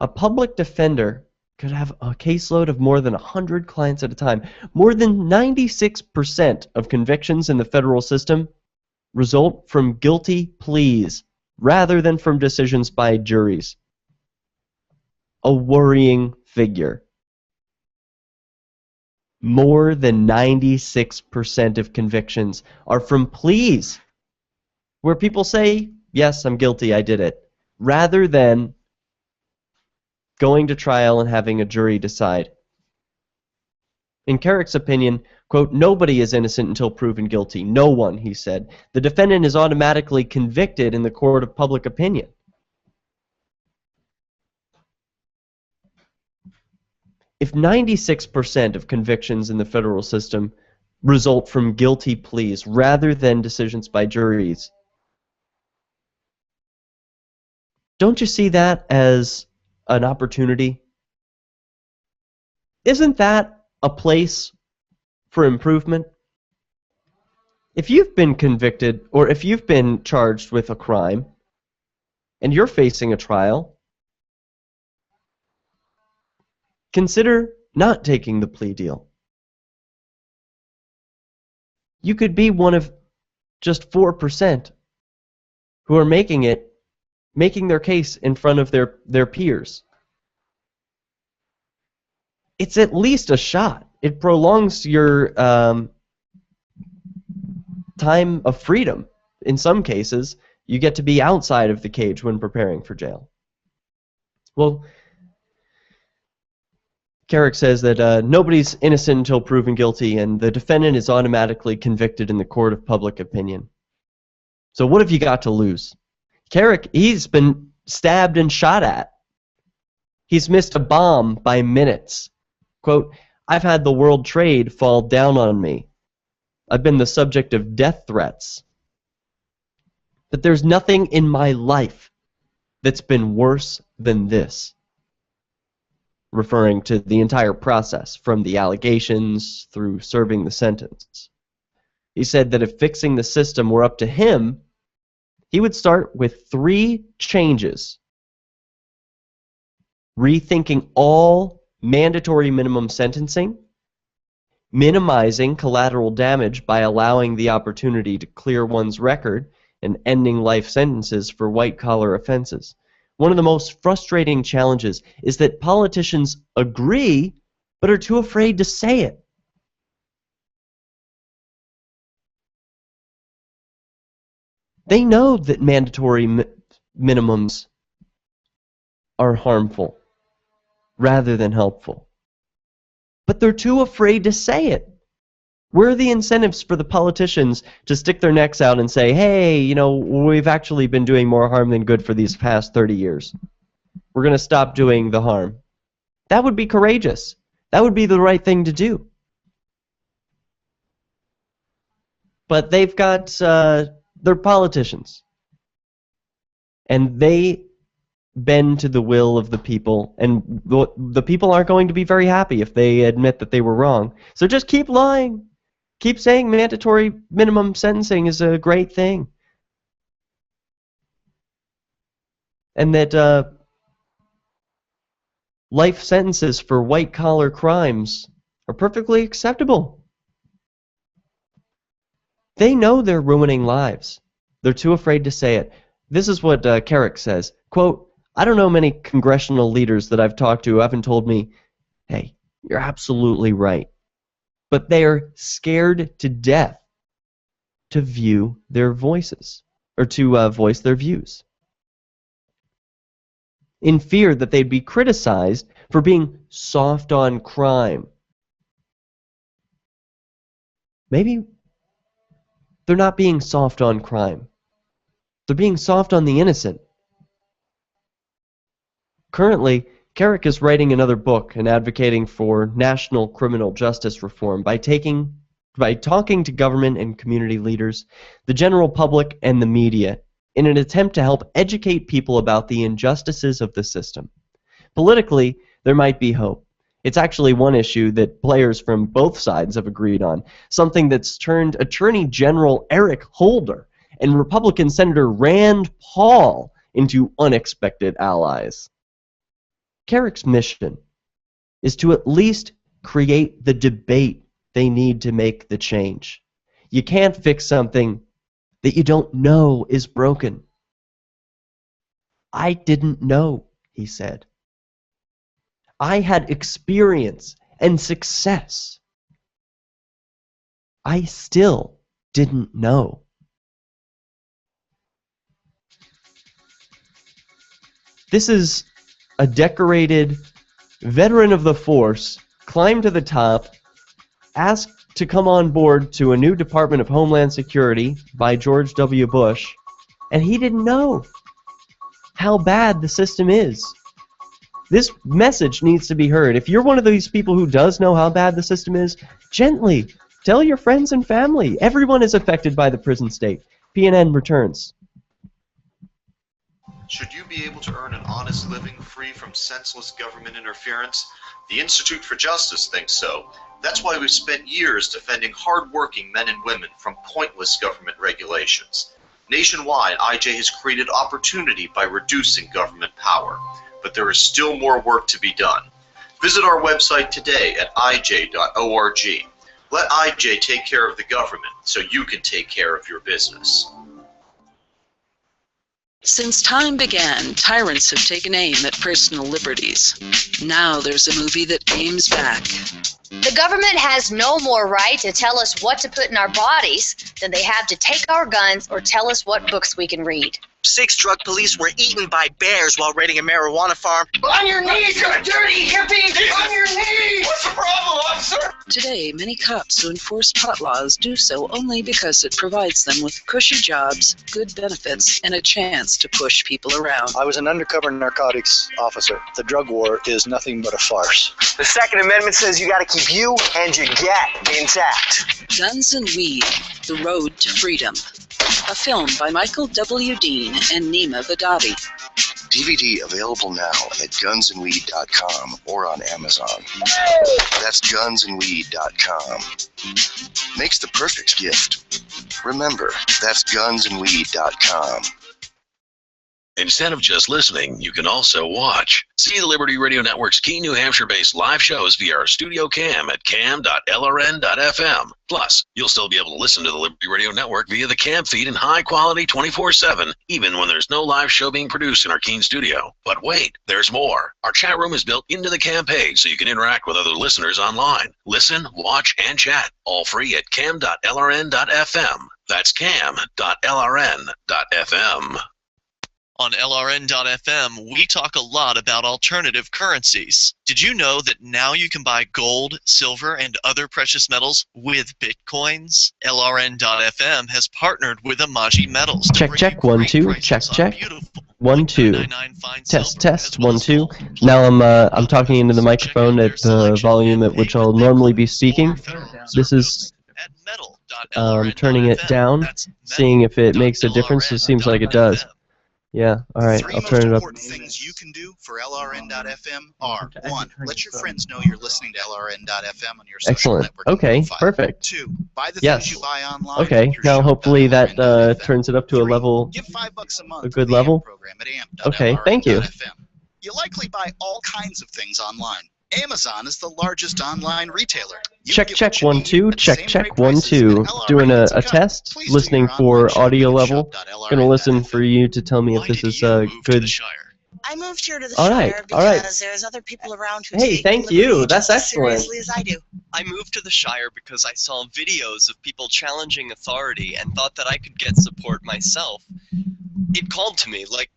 Speaker 1: A public defender could have a caseload of more than 100 clients at a time. More than 96% of convictions in the federal system result from guilty pleas rather than from decisions by juries. A worrying figure. More than 96% of convictions are from pleas, where people say, yes, I'm guilty, I did it, rather than going to trial and having a jury decide. In Carrick's opinion, quote, nobody is innocent until proven guilty. No one, he said. The defendant is automatically convicted in the court of public opinion. If 96% of convictions in the federal system result from guilty pleas rather than decisions by juries, don't you see that as an opportunity? Isn't that a place for improvement? If you've been convicted or if you've been charged with a crime and you're facing a trial, consider not taking the plea deal. You could be one of just 4% who are making their case in front of their peers. It's at least a shot. It prolongs your time of freedom. In some cases, you get to be outside of the cage when preparing for jail. Well, Carrick says that nobody's innocent until proven guilty, and the defendant is automatically convicted in the court of public opinion. So what have you got to lose? Carrick, he's been stabbed and shot at. He's missed a bomb by minutes. Quote, I've had the world trade fall down on me. I've been the subject of death threats. But there's nothing in my life that's been worse than this. Referring to the entire process, from the allegations through serving the sentence. He said that if fixing the system were up to him, he would start with 3 changes. Rethinking all mandatory minimum sentencing, minimizing collateral damage by allowing the opportunity to clear one's record, and ending life sentences for white-collar offenses. One of the most frustrating challenges is that politicians agree but are too afraid to say it. They know that mandatory minimums are harmful rather than helpful. But they're too afraid to say it. Where are the incentives for the politicians to stick their necks out and say, hey, you know, we've actually been doing more harm than good for these past 30 years. We're going to stop doing the harm. That would be courageous. That would be the right thing to do. But they've got, they're politicians. And they bend to the will of the people, and the people aren't going to be very happy if they admit that they were wrong. So just keep lying. Keep saying mandatory minimum sentencing is a great thing. And that life sentences for white-collar crimes are perfectly acceptable. They know they're ruining lives. They're too afraid to say it. This is what Carrick says. Quote, I don't know many congressional leaders that I've talked to who haven't told me, hey, you're absolutely right. But they are scared to death to view their voices, or to voice their views, in fear that they'd be criticized for being soft on crime. Maybe they're not being soft on crime. They're being soft on the innocent. Currently, Carrick is writing another book and advocating for national criminal justice reform by talking to government and community leaders, the general public, and the media in an attempt to help educate people about the injustices of the system. Politically, there might be hope. It's actually one issue that players from both sides have agreed on, something that's turned Attorney General Eric Holder and Republican Senator Rand Paul into unexpected allies. Carrick's mission is to at least create the debate they need to make the change. You can't fix something that you don't know is broken. I didn't know, he said. I had experience and success. I still didn't know. This is a decorated veteran of the force, climbed to the top, asked to come on board to a new Department of Homeland Security by George W. Bush, and he didn't know how bad the system is. This message needs to be heard. If you're one of these people who does know how bad the system is, gently tell your friends and family. Everyone is affected by the prison state. PNN returns.
Speaker 2: Should you be able to earn an honest living free from senseless government interference? The Institute for Justice thinks so. That's why we've spent years defending hard-working men and women from pointless government regulations. Nationwide, IJ has created opportunity by reducing government power. But there is still more work to be done. Visit our website today at ij.org. Let IJ take care of the government so you can take care of your business.
Speaker 9: Since time began, tyrants have taken aim at personal liberties. Now there's a movie that aims back.
Speaker 11: The government has no more right to tell us what to put in our bodies than they have to take our guns or tell us what books we can read.
Speaker 12: 6 drug police were eaten by bears while raiding a marijuana farm. On your knees, you dirty hippie! On your knees! What's the problem, officer?
Speaker 9: Today, many cops who enforce pot laws do so only because it provides them with cushy jobs, good benefits, and a chance to push people around.
Speaker 13: I was an undercover narcotics officer. The drug war is nothing but a farce.
Speaker 12: The Second Amendment says you gotta keep you and your get intact.
Speaker 9: Guns and Weed, The Road to Freedom. A film by Michael W. Dean and Nima Vadadi.
Speaker 14: DVD available now at gunsandweed.com or on Amazon. That's gunsandweed.com. Makes the perfect gift. Remember, that's gunsandweed.com.
Speaker 6: Instead of just listening, you can also watch. See the Liberty Radio Network's Keene, New Hampshire-based live shows via our studio cam at cam.lrn.fm. Plus, you'll still be able to listen to the Liberty Radio Network via the cam feed in high quality 24/7, even when there's no live show being produced in our Keene studio. But wait, there's more. Our chat room is built into the cam page so you can interact with other listeners online. Listen, watch, and chat, all free at cam.lrn.fm. That's cam.lrn.fm.
Speaker 2: On LRN.FM, we talk a lot about alternative currencies. Did you know that now you can buy gold, silver, and other precious metals with bitcoins? LRN.FM has partnered with Amaji Metals.
Speaker 1: Check 1 2. Check 1 2. Test 1 2. Now I'm talking into the microphone at the volume at which I'll normally be speaking. This is turning it down, seeing if it makes a difference. It seems like it does. Yeah, alright, I'll turn it up.
Speaker 15: 3 most important things you can do for LRN.FM are: 1. Let your friends know you're listening to LRN.FM on your social network.
Speaker 1: Okay, perfect.
Speaker 15: 2. Buy the things you buy online.
Speaker 1: Okay, now hopefully that turns it up to a level,
Speaker 15: Give $5 a month
Speaker 1: a good level. Okay, thank you.
Speaker 15: You likely buy all kinds of things online. Amazon is the largest online retailer.
Speaker 1: Check 1 2. Check 1 2. Doing a test, listening for audio level. Gonna listen for you to tell me if this is good.
Speaker 16: I moved here to the Shire because there's other people around who take
Speaker 1: thank you. That's
Speaker 16: just as
Speaker 1: excellent.
Speaker 16: seriously as I do.
Speaker 17: I moved to the Shire because I saw videos of people challenging authority and thought that I could get support myself. It called to me, like,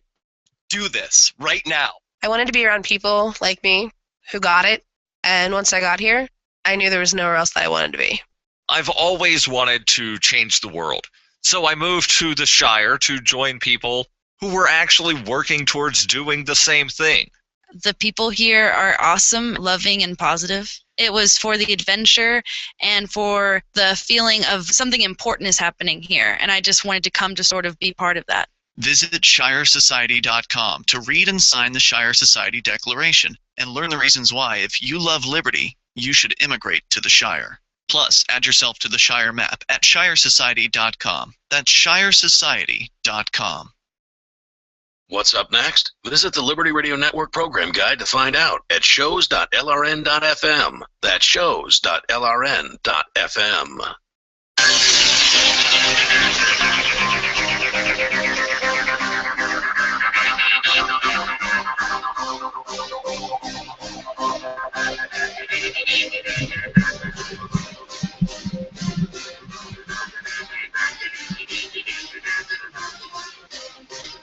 Speaker 17: do this right now.
Speaker 18: I wanted to be around people like me who got it, and once I got here, I knew there was nowhere else that I wanted to be.
Speaker 19: I've always wanted to change the world. So I moved to the Shire to join people who were actually working towards doing the same thing.
Speaker 20: The people here are awesome, loving, and positive. It was for the adventure and for the feeling of something important is happening here, and I just wanted to come to sort of be part of that.
Speaker 2: Visit ShireSociety.com to read and sign the Shire Society Declaration and learn the reasons why, if you love liberty, you should immigrate to the Shire. Plus, add yourself to the Shire map at ShireSociety.com. That's ShireSociety.com.
Speaker 6: What's up next? Visit the Liberty Radio Network program guide to find out at shows.lrn.fm. That's shows.lrn.fm.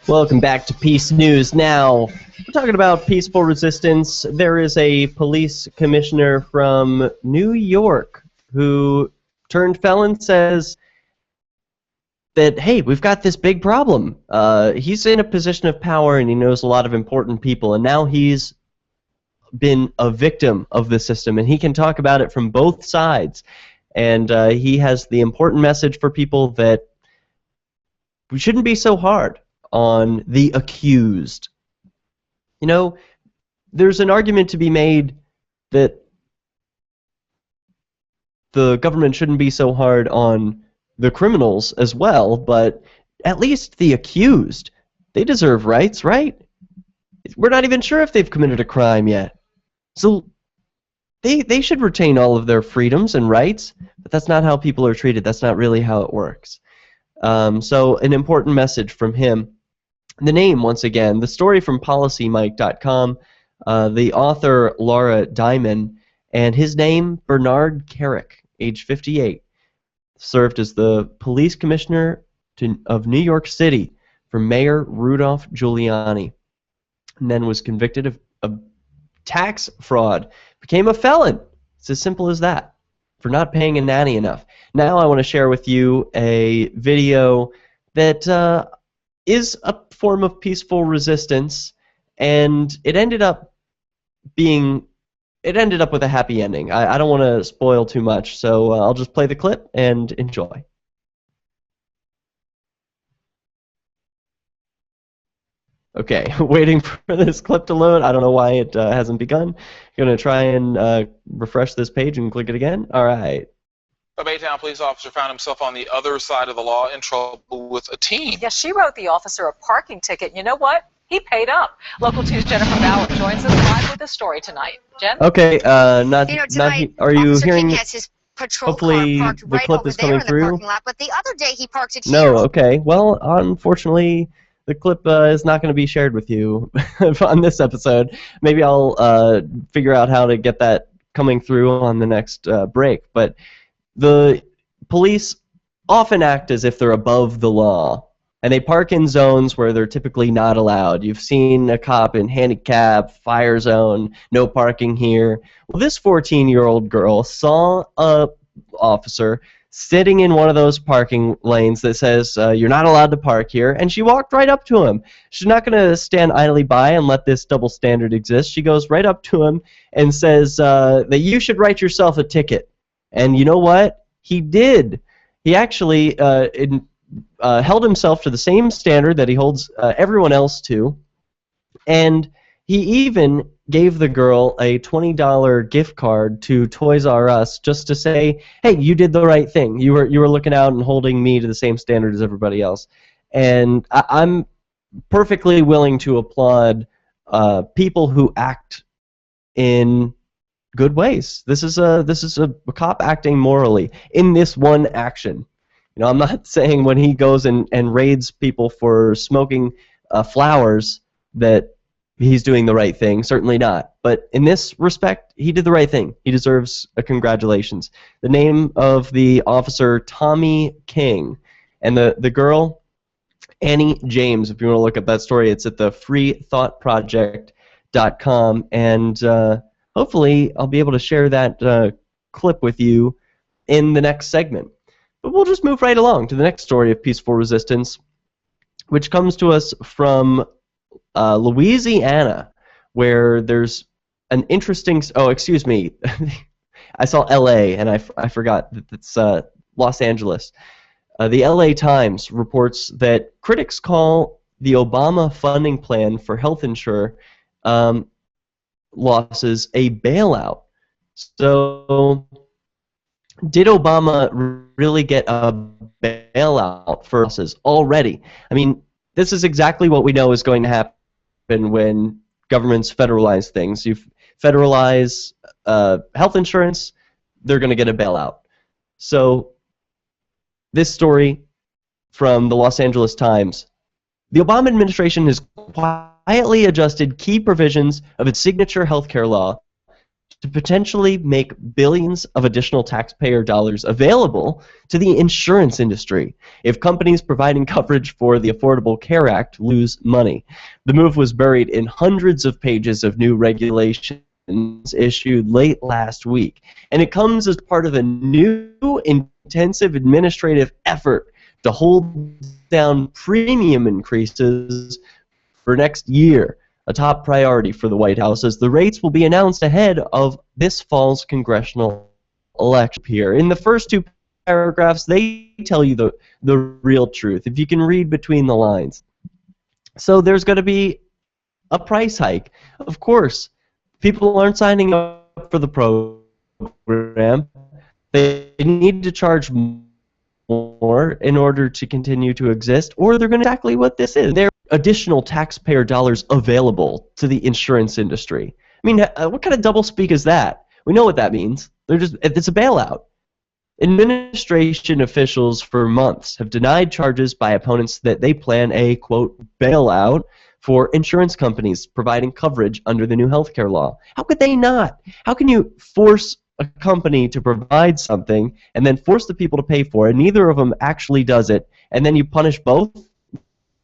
Speaker 1: Welcome back to Peace News Now. We're talking about peaceful resistance. There is a police commissioner from New York who turned felon, says that, hey, we've got this big problem. He's in a position of power and he knows a lot of important people, and now he's been a victim of the system, and he can talk about it from both sides. And he has the important message for people that we shouldn't be so hard on the accused. You know, there's an argument to be made that the government shouldn't be so hard on the criminals as well, but at least the accused, they deserve rights, right? We're not even sure if they've committed a crime yet. So they should retain all of their freedoms and rights, but that's not how people are treated. That's not really how it works. So an important message from him. The name, once again, the story from PolicyMike.com, the author Laura Diamond, and his name, Bernard Carrick, age 58, served as the police commissioner of New York City for Mayor Rudolph Giuliani, and then was convicted of tax fraud, became a felon. It's as simple as that, for not paying a nanny enough. Now I want to share with you a video that is a form of peaceful resistance, and it ended up with a happy ending. I don't want to spoil too much, so I'll just play the clip and enjoy. Okay, waiting for this clip to load. I don't know why it hasn't begun. I'm going to try and refresh this page and click it again. All right.
Speaker 21: A Baytown police officer found himself on the other side of the law in trouble with a teen.
Speaker 22: Yes, she wrote the officer a parking ticket. You know what? He paid up. Local 2's Jennifer Ballard joins us live with the story tonight. Jen?
Speaker 1: Okay, are you hearing?
Speaker 11: Has his patrol
Speaker 1: Hopefully
Speaker 11: car parked
Speaker 1: the
Speaker 11: right
Speaker 1: clip
Speaker 11: over
Speaker 1: is
Speaker 11: there
Speaker 1: coming
Speaker 11: in the
Speaker 1: through.
Speaker 11: parking lot, but the other day he parked it
Speaker 1: No,
Speaker 11: here.
Speaker 1: okay. Well, unfortunately, the clip is not going to be shared with you on this episode. Maybe I'll figure out how to get that coming through on the next break. But the police often act as if they're above the law, and they park in zones where they're typically not allowed. You've seen a cop in handicap, fire zone, no parking here. Well, this 14-year-old girl saw a officer sitting in one of those parking lanes that says, you're not allowed to park here, and she walked right up to him. She's not going to stand idly by and let this double standard exist. She goes right up to him and says that you should write yourself a ticket. And you know what? He did. He actually held himself to the same standard that he holds everyone else to, and he even gave the girl a $20 gift card to Toys R Us just to say, hey, you did the right thing. You were looking out and holding me to the same standard as everybody else. And I'm perfectly willing to applaud people who act in good ways. This is a cop acting morally in this one action. You know, I'm not saying when he goes and raids people for smoking flowers that he's doing the right thing. Certainly not. But in this respect, he did the right thing. He deserves a congratulations. The name of the officer, Tommy King, and the girl, Annie James. If you want to look up that story, it's at the freethoughtproject.com, and hopefully I'll be able to share that clip with you in the next segment. But we'll just move right along to the next story of peaceful resistance, which comes to us from Louisiana, where there's an interesting... Oh, excuse me. I saw L.A., and I forgot that it's Los Angeles. The L.A. Times reports that critics call the Obama funding plan for health insurance losses a bailout. So, did Obama really get a bailout for losses already? I mean, this is exactly what we know is going to happen when governments federalize things. You federalize health insurance, they're going to get a bailout. So, this story from the Los Angeles Times. The Obama administration has quietly adjusted key provisions of its signature healthcare law to potentially make billions of additional taxpayer dollars available to the insurance industry if companies providing coverage for the Affordable Care Act lose money. The move was buried in hundreds of pages of new regulations issued late last week, and it comes as part of a new intensive administrative effort to hold down premium increases for next year, a top priority for the White House, as the rates will be announced ahead of this fall's congressional election. Here, in the first two paragraphs, they tell you the real truth, if you can read between the lines. So there's going to be a price hike. Of course, people aren't signing up for the program. They need to charge more in order to continue to exist, or they're going to exactly what this is. There are additional taxpayer dollars available to the insurance industry. I mean, what kind of doublespeak is that? We know what that means. It's a bailout. Administration officials for months have denied charges by opponents that they plan a, quote, bailout for insurance companies providing coverage under the new healthcare law. How could they not? How can you force a company to provide something and then force the people to pay for it? Neither of them actually does it, and then you punish both?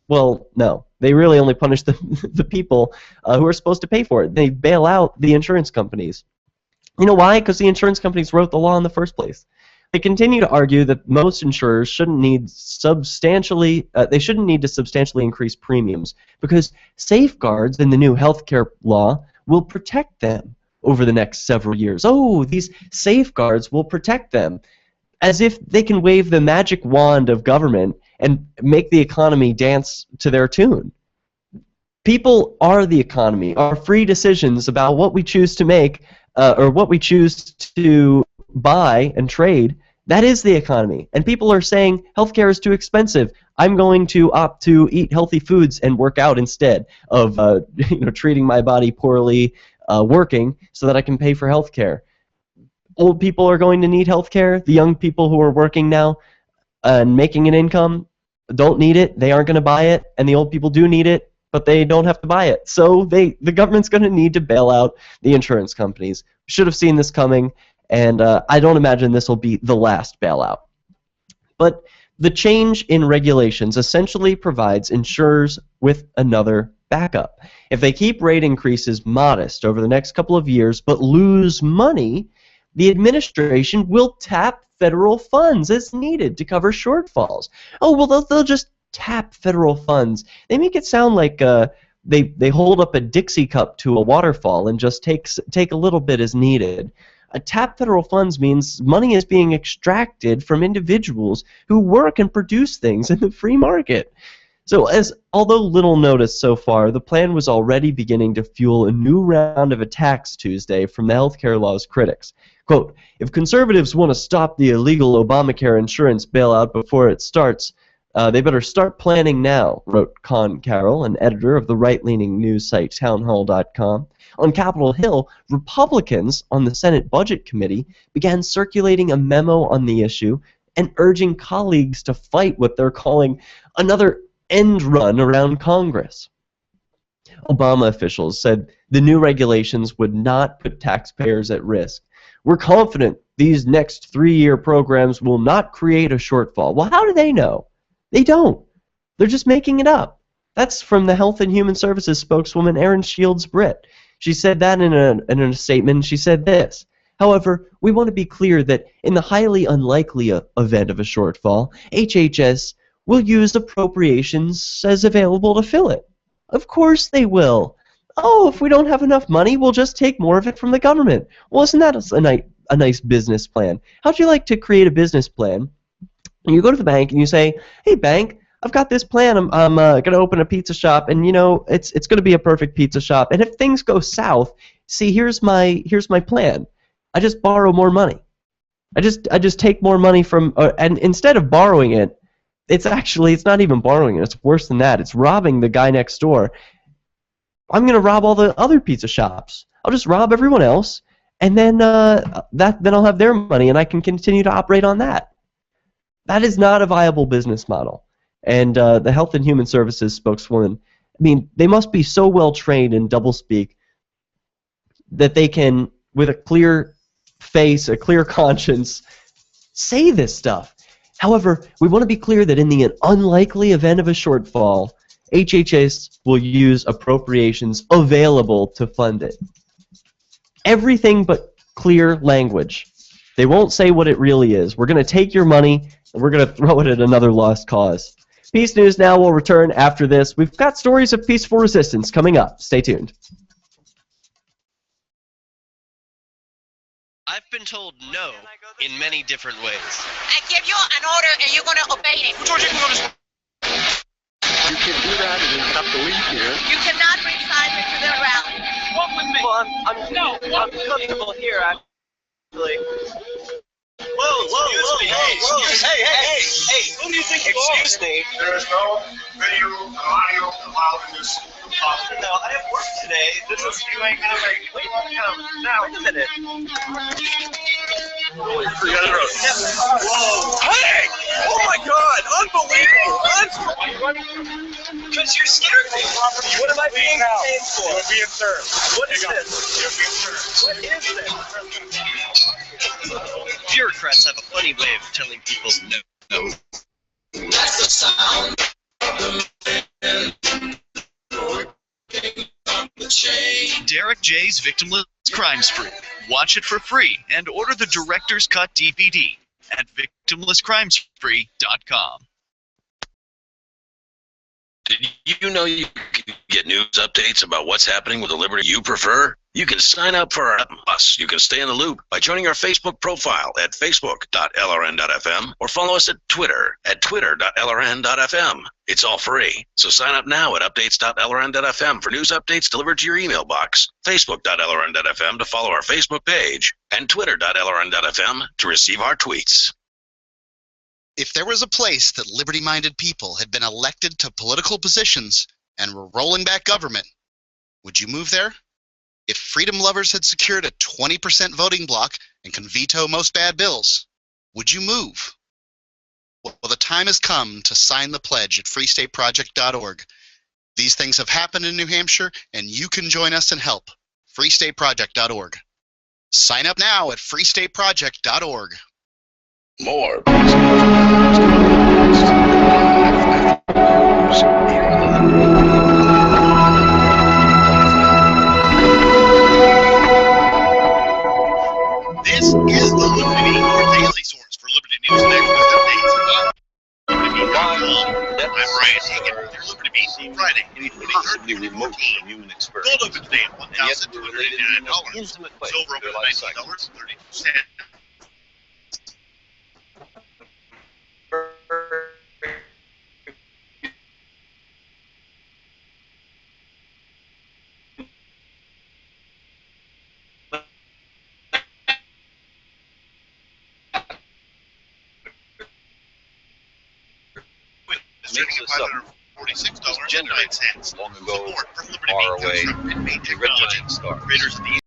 Speaker 1: Well, no. They really only punish the people who are supposed to pay for it. They bail out the insurance companies. You know why? Because the insurance companies wrote the law in the first place. They continue to argue that most insurers shouldn't need to substantially increase premiums because safeguards in the new healthcare law will protect them over the next several years. Oh, these safeguards will protect them, as if they can wave the magic wand of government and make the economy dance to their tune. People are the economy. Our free decisions about what we choose to make or what we choose to buy and trade, that is the economy. And people are saying healthcare is too expensive. I'm going to opt to eat healthy foods and work out instead of treating my body poorly, working so that I can pay for healthcare. Old people are going to need healthcare. The young people who are working now and making an income don't need it. They aren't going to buy it. And the old people do need it, but they don't have to buy it. So the government's going to need to bail out the insurance companies. Should have seen this coming, and I don't imagine this will be the last bailout. But the change in regulations essentially provides insurers with another backup. If they keep rate increases modest over the next couple of years but lose money, the administration will tap federal funds as needed to cover shortfalls. Oh, well, they'll just tap federal funds. They make it sound like they hold up a Dixie cup to a waterfall and just take a little bit as needed. Tap federal funds means money is being extracted from individuals who work and produce things in the free market. So although little noticed so far, the plan was already beginning to fuel a new round of attacks Tuesday from the healthcare law's critics. Quote, if conservatives want to stop the illegal Obamacare insurance bailout before it starts, they better start planning now, wrote Con Carroll, an editor of the right-leaning news site townhall.com. On Capitol Hill, Republicans on the Senate Budget Committee began circulating a memo on the issue and urging colleagues to fight what they're calling another end run around Congress. Obama officials said the new regulations would not put taxpayers at risk. We're confident these next 3-year programs will not create a shortfall. Well, how do they know? They don't. They're just making it up. That's from the Health and Human Services spokeswoman Erin Shields Britt. She said that in a statement. She said this: However, we want to be clear that in the highly unlikely event of a shortfall, HHS will use appropriations as available to fill it. Of course they will. Oh, if we don't have enough money, we'll just take more of it from the government. Well, isn't that a nice business plan? How'd you like to create a business plan? And you go to the bank and you say, hey, bank, I've got this plan. I'm going to open a pizza shop, and, you know, it's going to be a perfect pizza shop. And if things go south, see, here's my plan. I just borrow more money. I just take more money from, and instead of borrowing it, it's not even borrowing it. It's worse than that. It's robbing the guy next door. I'm going to rob all the other pizza shops. I'll just rob everyone else, and then then I'll have their money, and I can continue to operate on that. That is not a viable business model. And the Health and Human Services spokeswoman, I mean, they must be so well trained in doublespeak that they can, with a clear face, a clear conscience, say this stuff. However, we want to be clear that in the unlikely event of a shortfall, HHS will use appropriations available to fund it. Everything but clear language. They won't say what it really is. We're going to take your money and we're going to throw it at another lost cause. Peace News Now will return after this. We've got stories of peaceful resistance coming up. Stay tuned.
Speaker 17: I've been told no in many different ways.
Speaker 12: I give you an order and you're going to obey it.
Speaker 3: You can do that and you have to leave here.
Speaker 12: You cannot bring Simon to the rally.
Speaker 17: Walk with me. Well, I'm comfortable here, actually. Whoa, hey, who do you think you are? Excuse me.
Speaker 3: There is no video or audio allowed in this hospital.
Speaker 17: No, I have work today. This is you ain't gonna make. Wait a minute.
Speaker 3: Whoa!
Speaker 17: Hey! Oh my God! Unbelievable! Because you scared me. What am I being paid for?
Speaker 3: You're being served.
Speaker 17: What is this?
Speaker 3: You're being served.
Speaker 17: What is this? Bureaucrats have a funny way of telling people no.
Speaker 3: That's the sound of the man working on the chain.
Speaker 2: Derek J's Victimless Crime Spree. Watch it for free and order the Director's Cut DVD at victimlesscrimespree.com.
Speaker 6: Did you know you can get news updates about what's happening with the liberty you prefer? You can sign up for our Plus. You can stay in the loop by joining our Facebook profile at facebook.lrn.fm or follow us at Twitter at twitter.lrn.fm. It's all free, so sign up now at updates.lrn.fm for news updates delivered to your email box, facebook.lrn.fm to follow our Facebook page, and twitter.lrn.fm to receive our tweets.
Speaker 15: If there was a place that liberty-minded people had been elected to political positions and were rolling back government, would you move there? If freedom lovers had secured a 20% voting bloc and can veto most bad bills, would you move? Well, the time has come to sign the pledge at freestateproject.org. These things have happened in New Hampshire, and you can join us and help. freestateproject.org. Sign up now at freestateproject.org.
Speaker 6: More.
Speaker 8: This is the Liberty, your daily source for Liberty News and Express updates. LibertyBeat.com. I'm Brian Hagan with your Liberty Beat Friday, 23rd, remote from human experience. Gold open today at $1,289. Silver open at $19.32.
Speaker 3: Makes us up.
Speaker 8: $546.09.
Speaker 3: Long ago,
Speaker 8: Support for Liberty
Speaker 3: far
Speaker 8: Beat
Speaker 3: away,
Speaker 8: comes from Inmate
Speaker 3: the red
Speaker 8: Technology,
Speaker 3: giant stars.
Speaker 8: creators of the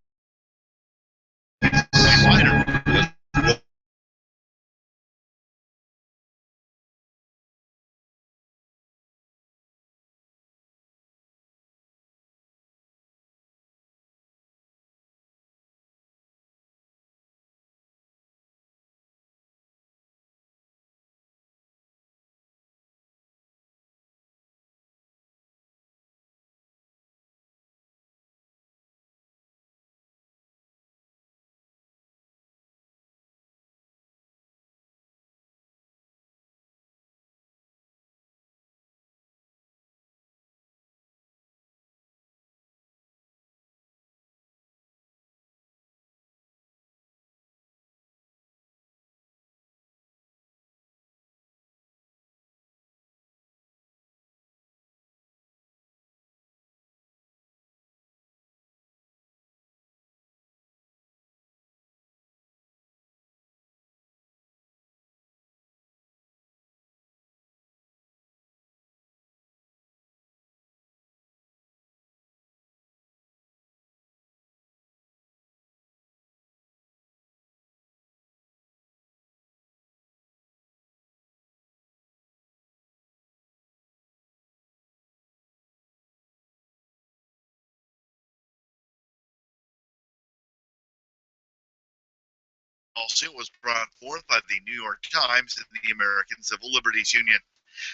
Speaker 4: lawsuit was brought forth by the New York Times and the American Civil Liberties Union.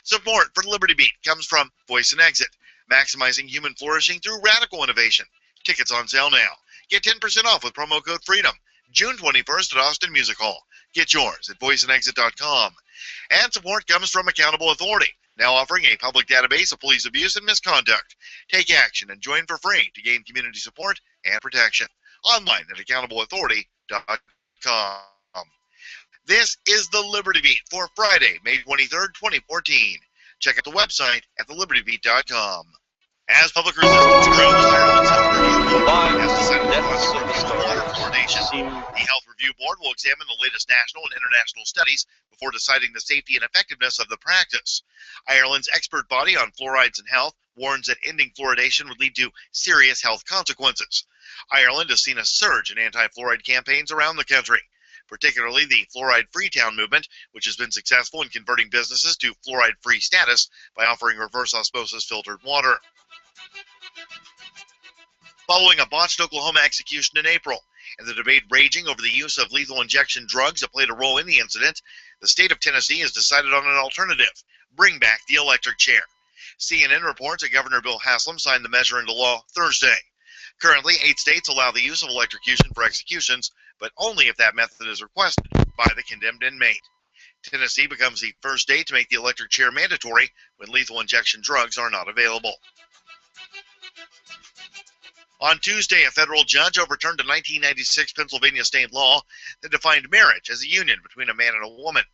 Speaker 4: Support for Liberty Beat comes from Voice and Exit, maximizing human flourishing through radical innovation. Tickets on sale now. Get 10% off with promo code FREEDOM. June 21st at Austin Music Hall. Get yours at voiceandexit.com. And support comes from Accountable Authority, now offering a public database of police abuse and misconduct. Take action and join for free to gain community support and protection. Online at accountableauthority.com. This is the Liberty Beat for Friday, May 23rd, 2014. Check out the website at thelibertybeat.com. As public resistance grows, Ireland's health review board has decided to consider water fluoridation. The Health Review Board will examine the latest national and international studies before deciding the safety and effectiveness of the practice. Ireland's expert body on fluorides and health warns that ending fluoridation would lead to serious health consequences. Ireland has seen a surge in anti-fluoride campaigns around the country, particularly the Fluoride-Free Town movement, which has been successful in converting businesses to fluoride-free status by offering reverse osmosis filtered water. Following a botched Oklahoma execution in April, and the debate raging over the use of lethal injection drugs that played a role in the incident, the state of Tennessee has decided on an alternative: bring back the electric chair. CNN reports that Governor Bill Haslam signed the measure into law Thursday. Currently, 8 states allow the use of electrocution for executions, but only if that method is requested by the condemned inmate. Tennessee becomes the first state to make the electric chair mandatory when lethal injection drugs are not available. On Tuesday, a federal judge overturned a 1996 Pennsylvania state law that defined marriage as a union between a man and a woman.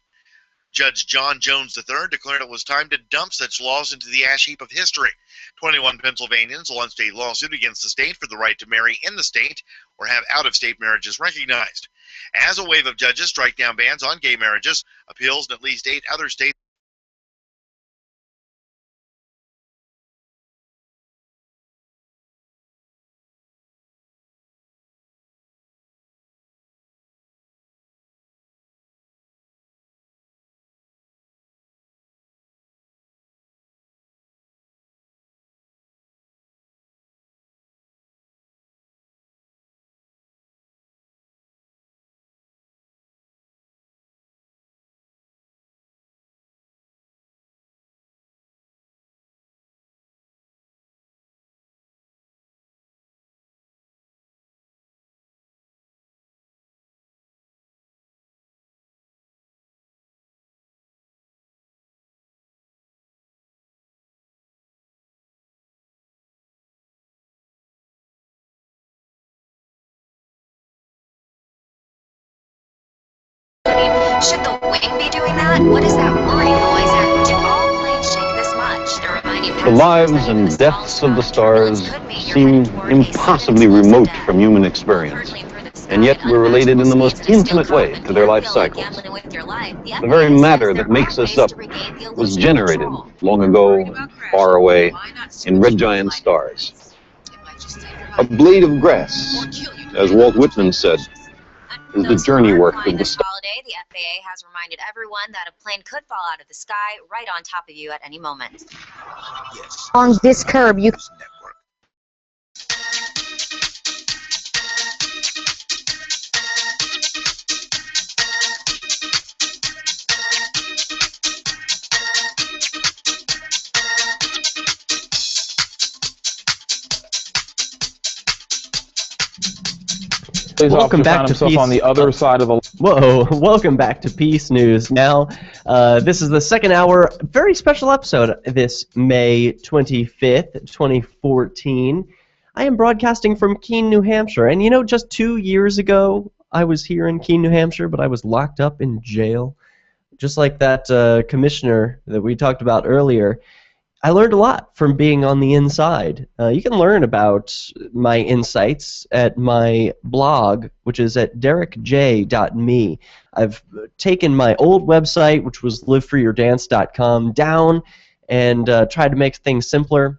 Speaker 4: Judge John Jones III declared it was time to dump such laws into the ash heap of history. 21 Pennsylvanians launched a lawsuit against the state for the right to marry in the state or have out-of-state marriages recognized. As a wave of judges strike down bans on gay marriages, appeals in at least 8 other states
Speaker 5: Should the wing be doing that? What is that whirring noise? And do all planes shake this much? They're reminding
Speaker 23: The lives and deaths of the stars seem impossibly remote from human experience, and yet we're related in the most intimate way to their life cycles. The very matter that makes us up was generated long ago, far away, in red giant stars. A blade of grass, as Walt Whitman said, is the journey work of the stars.
Speaker 5: Holiday, the FAA has reminded everyone that a plane could fall out of the sky right on top of you at any moment.
Speaker 4: Yes.
Speaker 24: On this curb, you
Speaker 1: Welcome back to Peace.
Speaker 21: On the other side of the
Speaker 1: welcome back to Peace News. Now, this is the second hour, very special episode this May 25th, 2014. I am broadcasting from Keene, New Hampshire. And you know, just 2 years ago, I was here in Keene, New Hampshire, but I was locked up in jail. Just like that commissioner that we talked about earlier. I learned a lot from being on the inside. You can learn about my insights at my blog, which is at derekj.me. I've taken my old website, which was liveforyourdance.com, down and tried to make things simpler.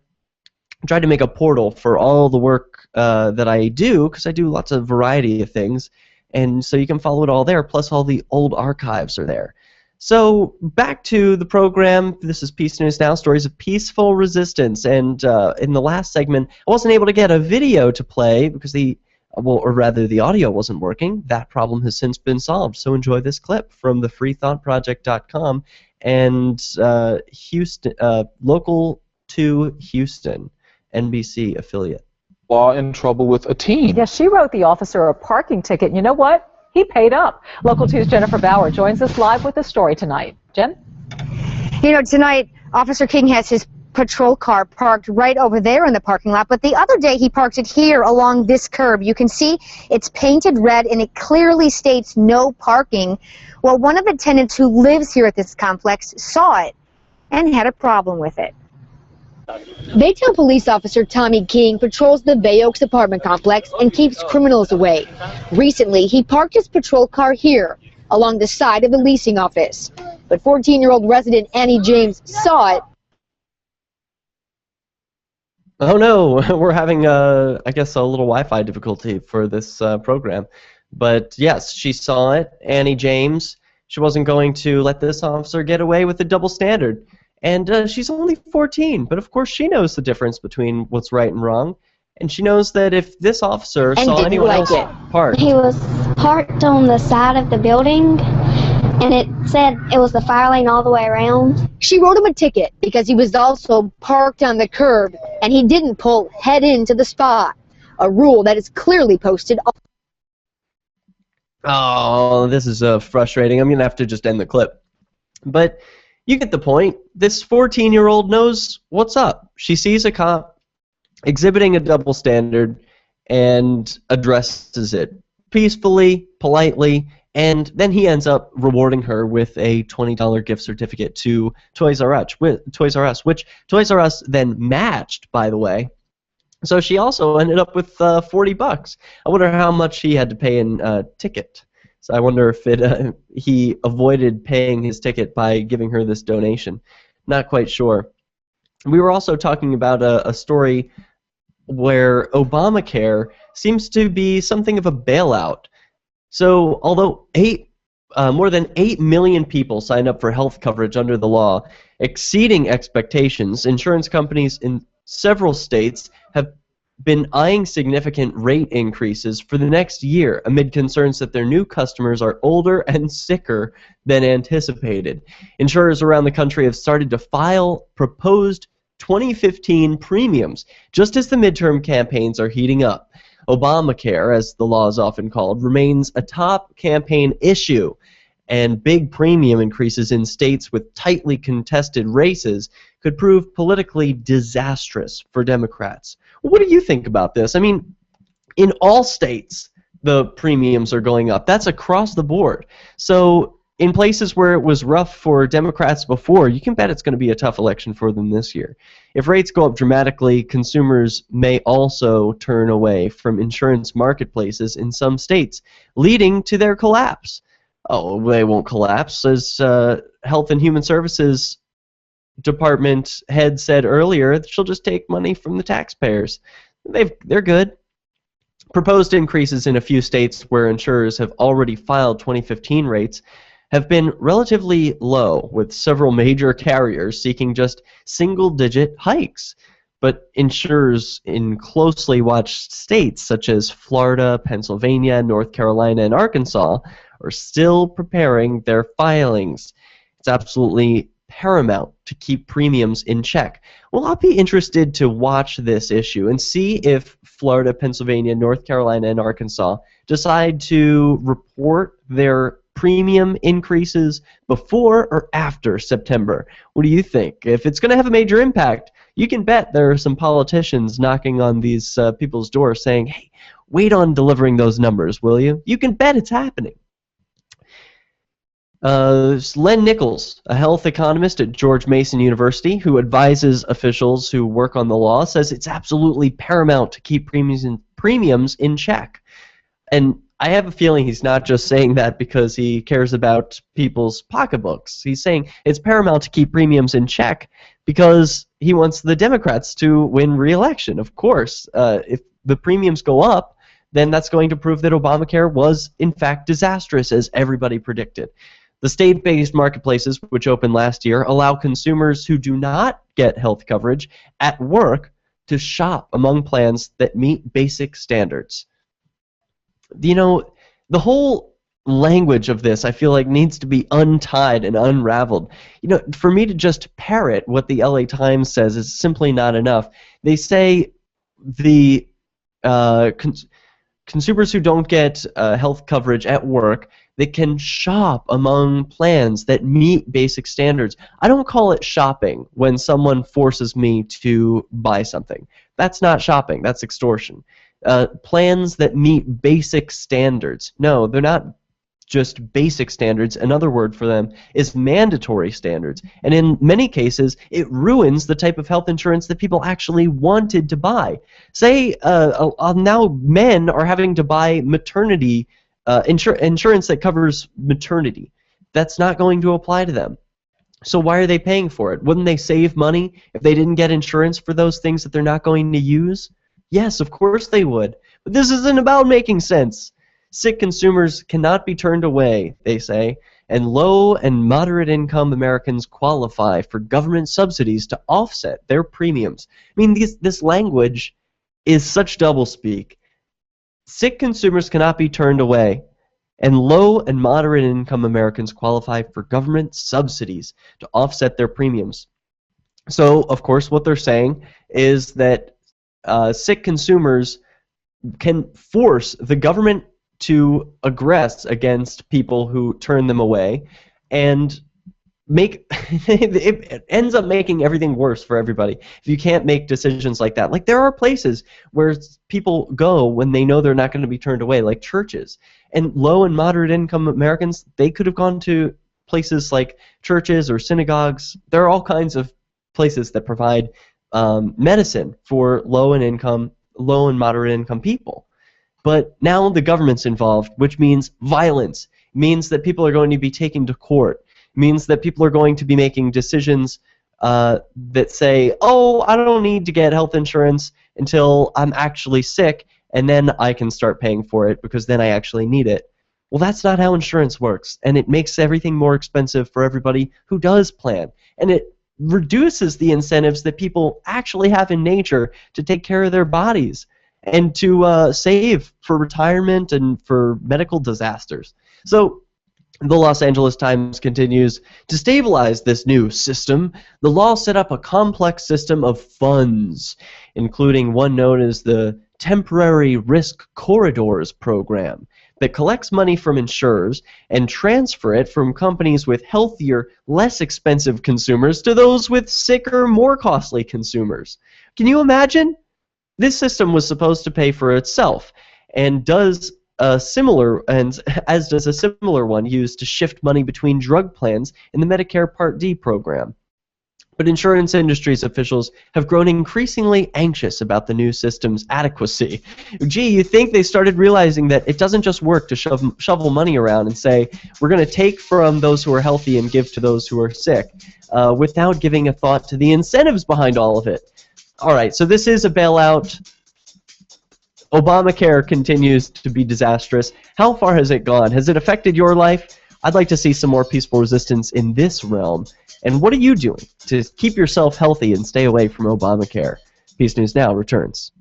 Speaker 1: Tried to make a portal for all the work that I do, because I do lots of variety of things, and so you can follow it all there, plus all the old archives are there. So back to the program. This is Peace News Now, stories of peaceful resistance. And in the last segment, I wasn't able to get a video to play because the well, or rather the audio wasn't working. That problem has since been solved. So enjoy this clip from the freethoughtproject.com and Houston, Local 2 Houston, NBC affiliate.
Speaker 21: Law in trouble with a teen.
Speaker 22: Yes, she wrote the officer a parking ticket. You know what? He paid up. Local 2's Jennifer Bauer joins us live with the story tonight. Jen?
Speaker 7: You know, tonight, Officer King has his patrol car parked right over there in the parking lot, but the other day he parked it here along this curb. You can see it's painted red and it clearly states no parking. Well, one of the tenants who lives here at this complex saw it and had a problem with it. Baytown Police Officer Tommy King patrols the Bay Oaks apartment complex and keeps criminals away. Recently, he parked his patrol car here along the side of the leasing office. But 14-year-old resident Annie James saw it.
Speaker 1: Oh no, we're having, I guess, a little Wi-Fi difficulty for this program. But yes, she saw it, Annie James. She wasn't going to let this officer get away with a double standard. And she's only 14, but of course she knows the difference between what's right and wrong. And she knows that if this officer saw anyone else parked...
Speaker 10: He was parked on the side of the building, and it said it was the fire lane all the way around.
Speaker 7: She wrote him a ticket because he was also parked on the curb, and he didn't pull head into the spot, a rule that is clearly posted.
Speaker 1: Oh, this is frustrating. I'm going to have to just end the clip. But you get the point. This 14-year-old knows what's up. She sees a cop exhibiting a double standard and addresses it peacefully, politely, and then he ends up rewarding her with a $20 gift certificate to Toys R Us, which Toys R Us then matched, by the way. So she also ended up with $40. I wonder how much he had to pay in ticket. So I wonder if he avoided paying his ticket by giving her this donation. Not quite sure. We were also talking about a story where Obamacare seems to be something of a bailout. So although more than 8 million people signed up for health coverage under the law, exceeding expectations, insurance companies in several states have been eyeing significant rate increases for the next year amid concerns that their new customers are older and sicker than anticipated. Insurers around the country have started to file proposed 2015 premiums just as the midterm campaigns are heating up. Obamacare, as the law is often called, remains a top campaign issue, and big premium increases in states with tightly contested races could prove politically disastrous for Democrats. What do you think about this? I mean, in all states, the premiums are going up. That's across the board. So in places where it was rough for Democrats before, you can bet it's going to be a tough election for them this year. If rates go up dramatically, consumers may also turn away from insurance marketplaces in some states, leading to their collapse. Oh, they won't collapse. As Health and Human Services Department head said earlier, she'll just take money from the taxpayers. They're good. Proposed increases in a few states where insurers have already filed 2015 rates have been relatively low, with several major carriers seeking just single-digit hikes. But insurers in closely watched states such as Florida, Pennsylvania, North Carolina, and Arkansas are still preparing their filings. It's absolutely paramount to keep premiums in check. Well, I'll be interested to watch this issue and see if Florida, Pennsylvania, North Carolina, and Arkansas decide to report their premium increases before or after September. What do you think? If it's going to have a major impact, you can bet there are some politicians knocking on these people's doors saying, hey, wait on delivering those numbers, will you? You can bet it's happening. Len Nichols, a health economist at George Mason University who advises officials who work on the law, says it's absolutely paramount to keep premiums in check. And I have a feeling he's not just saying that because he cares about people's pocketbooks. He's saying it's paramount to keep premiums in check because he wants the Democrats to win re-election. Of course, if the premiums go up, then that's going to prove that Obamacare was, in fact, disastrous, as everybody predicted. The state-based marketplaces, which opened last year, allow consumers who do not get health coverage at work to shop among plans that meet basic standards. the whole language of this, I feel like, needs to be untied and unraveled. For me to just parrot what the LA Times says is simply not enough. They say the consumers who don't get health coverage at work, they can shop among plans that meet basic standards. I don't call it shopping when someone forces me to buy something. That's not shopping. That's extortion. Plans that meet basic standards. No, they're not just basic standards. Another word for them is mandatory standards. And in many cases, it ruins the type of health insurance that people actually wanted to buy. Say now men are having to buy maternity insurance that covers maternity. That's not going to apply to them. So why are they paying for it? Wouldn't they save money if they didn't get insurance for those things that they're not going to use? Yes, of course they would. But this isn't about making sense. Sick consumers cannot be turned away, they say, and low and moderate income Americans qualify for government subsidies to offset their premiums. I mean, this language is such doublespeak. Sick consumers cannot be turned away, and low and moderate income Americans qualify for government subsidies to offset their premiums. So, of course, what they're saying is that sick consumers can force the government to aggress against people who turn them away, and it ends up making everything worse for everybody if you can't make decisions like that. Like, there are places where people go when they know they're not going to be turned away, like churches. And low and moderate income Americans, they could have gone to places like churches or synagogues. There are all kinds of places that provide medicine for low and moderate income people. But now the government's involved, which means violence. It means that people are going to be taken to court. It means that people are going to be making decisions that say, oh, I don't need to get health insurance until I'm actually sick, and then I can start paying for it because then I actually need it. Well, that's not how insurance works, and it makes everything more expensive for everybody who does plan. And it reduces the incentives that people actually have in nature to take care of their bodies and to save for retirement and for medical disasters. So the Los Angeles Times continues, to stabilize this new system, the law set up a complex system of funds, including one known as the Temporary Risk Corridors Program, that collects money from insurers and transfer it from companies with healthier, less expensive consumers to those with sicker, more costly consumers. Can you imagine? This system was supposed to pay for itself, and does a similar one used to shift money between drug plans in the Medicare Part D program. But insurance industry's officials have grown increasingly anxious about the new system's adequacy. Gee, you think they started realizing that it doesn't just work to shovel money around and say, we're going to take from those who are healthy and give to those who are sick, without giving a thought to the incentives behind all of it. All right, so this is a bailout. Obamacare continues to be disastrous. How far has it gone? Has it affected your life? I'd like to see some more peaceful resistance in this realm. And what are you doing to keep yourself healthy and stay away from Obamacare? Peace News Now returns.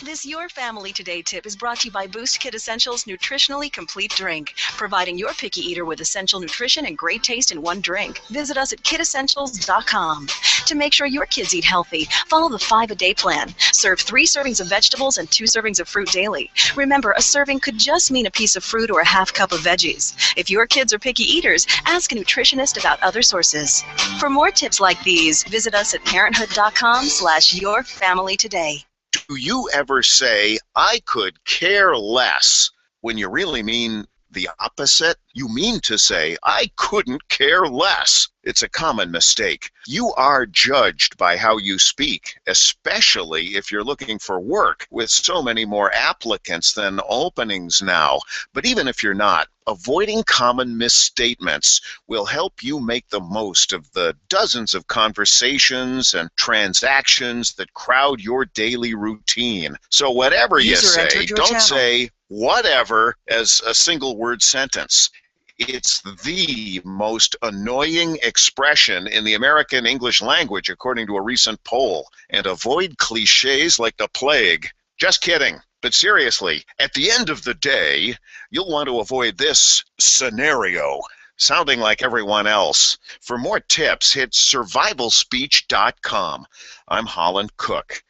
Speaker 9: This Your Family Today tip is brought to you by Boost Kid Essentials Nutritionally Complete Drink, providing your picky eater with essential nutrition and great taste in one drink. Visit us at kidessentials.com. To make sure your kids eat healthy, follow the 5-a-day plan. Serve 3 servings of vegetables and 2 servings of fruit daily. Remember, a serving could just mean a piece of fruit or a half cup of veggies. If your kids are picky eaters, ask a nutritionist about other sources. For more tips like these, visit us at parenthood.com/yourfamilytoday.
Speaker 13: Do you ever say, I could care less, when you really mean the opposite? You mean to say, I couldn't care less. It's a common mistake. You are judged by how you speak, especially if you're looking for work, with so many more applicants than openings now. But even if you're not, avoiding common misstatements will help you make the most of the dozens of conversations and transactions that crowd your daily routine. So whatever you say, don't say whatever as a single word sentence. It's the most annoying expression in the American English language, according to a recent poll. And avoid cliches like the plague. Just kidding. But seriously, at the end of the day, you'll want to avoid this scenario, sounding like everyone else. For more tips, hit survivalspeech.com. I'm Holland Cook.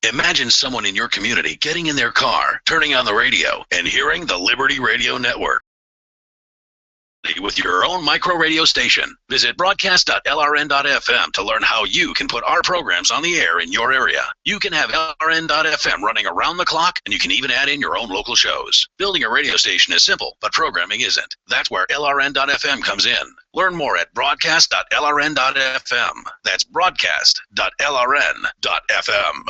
Speaker 6: Imagine someone in your community getting in their car, turning on the radio, and hearing the Liberty Radio Network. With your own micro radio station. Visit broadcast.lrn.fm to learn how you can put our programs on the air in your area. You can have LRN.FM running around the clock, and you can even add in your own local shows. Building a radio station is simple, but programming isn't. That's where LRN.FM comes in. Learn more at broadcast.lrn.fm. That's broadcast.lrn.fm.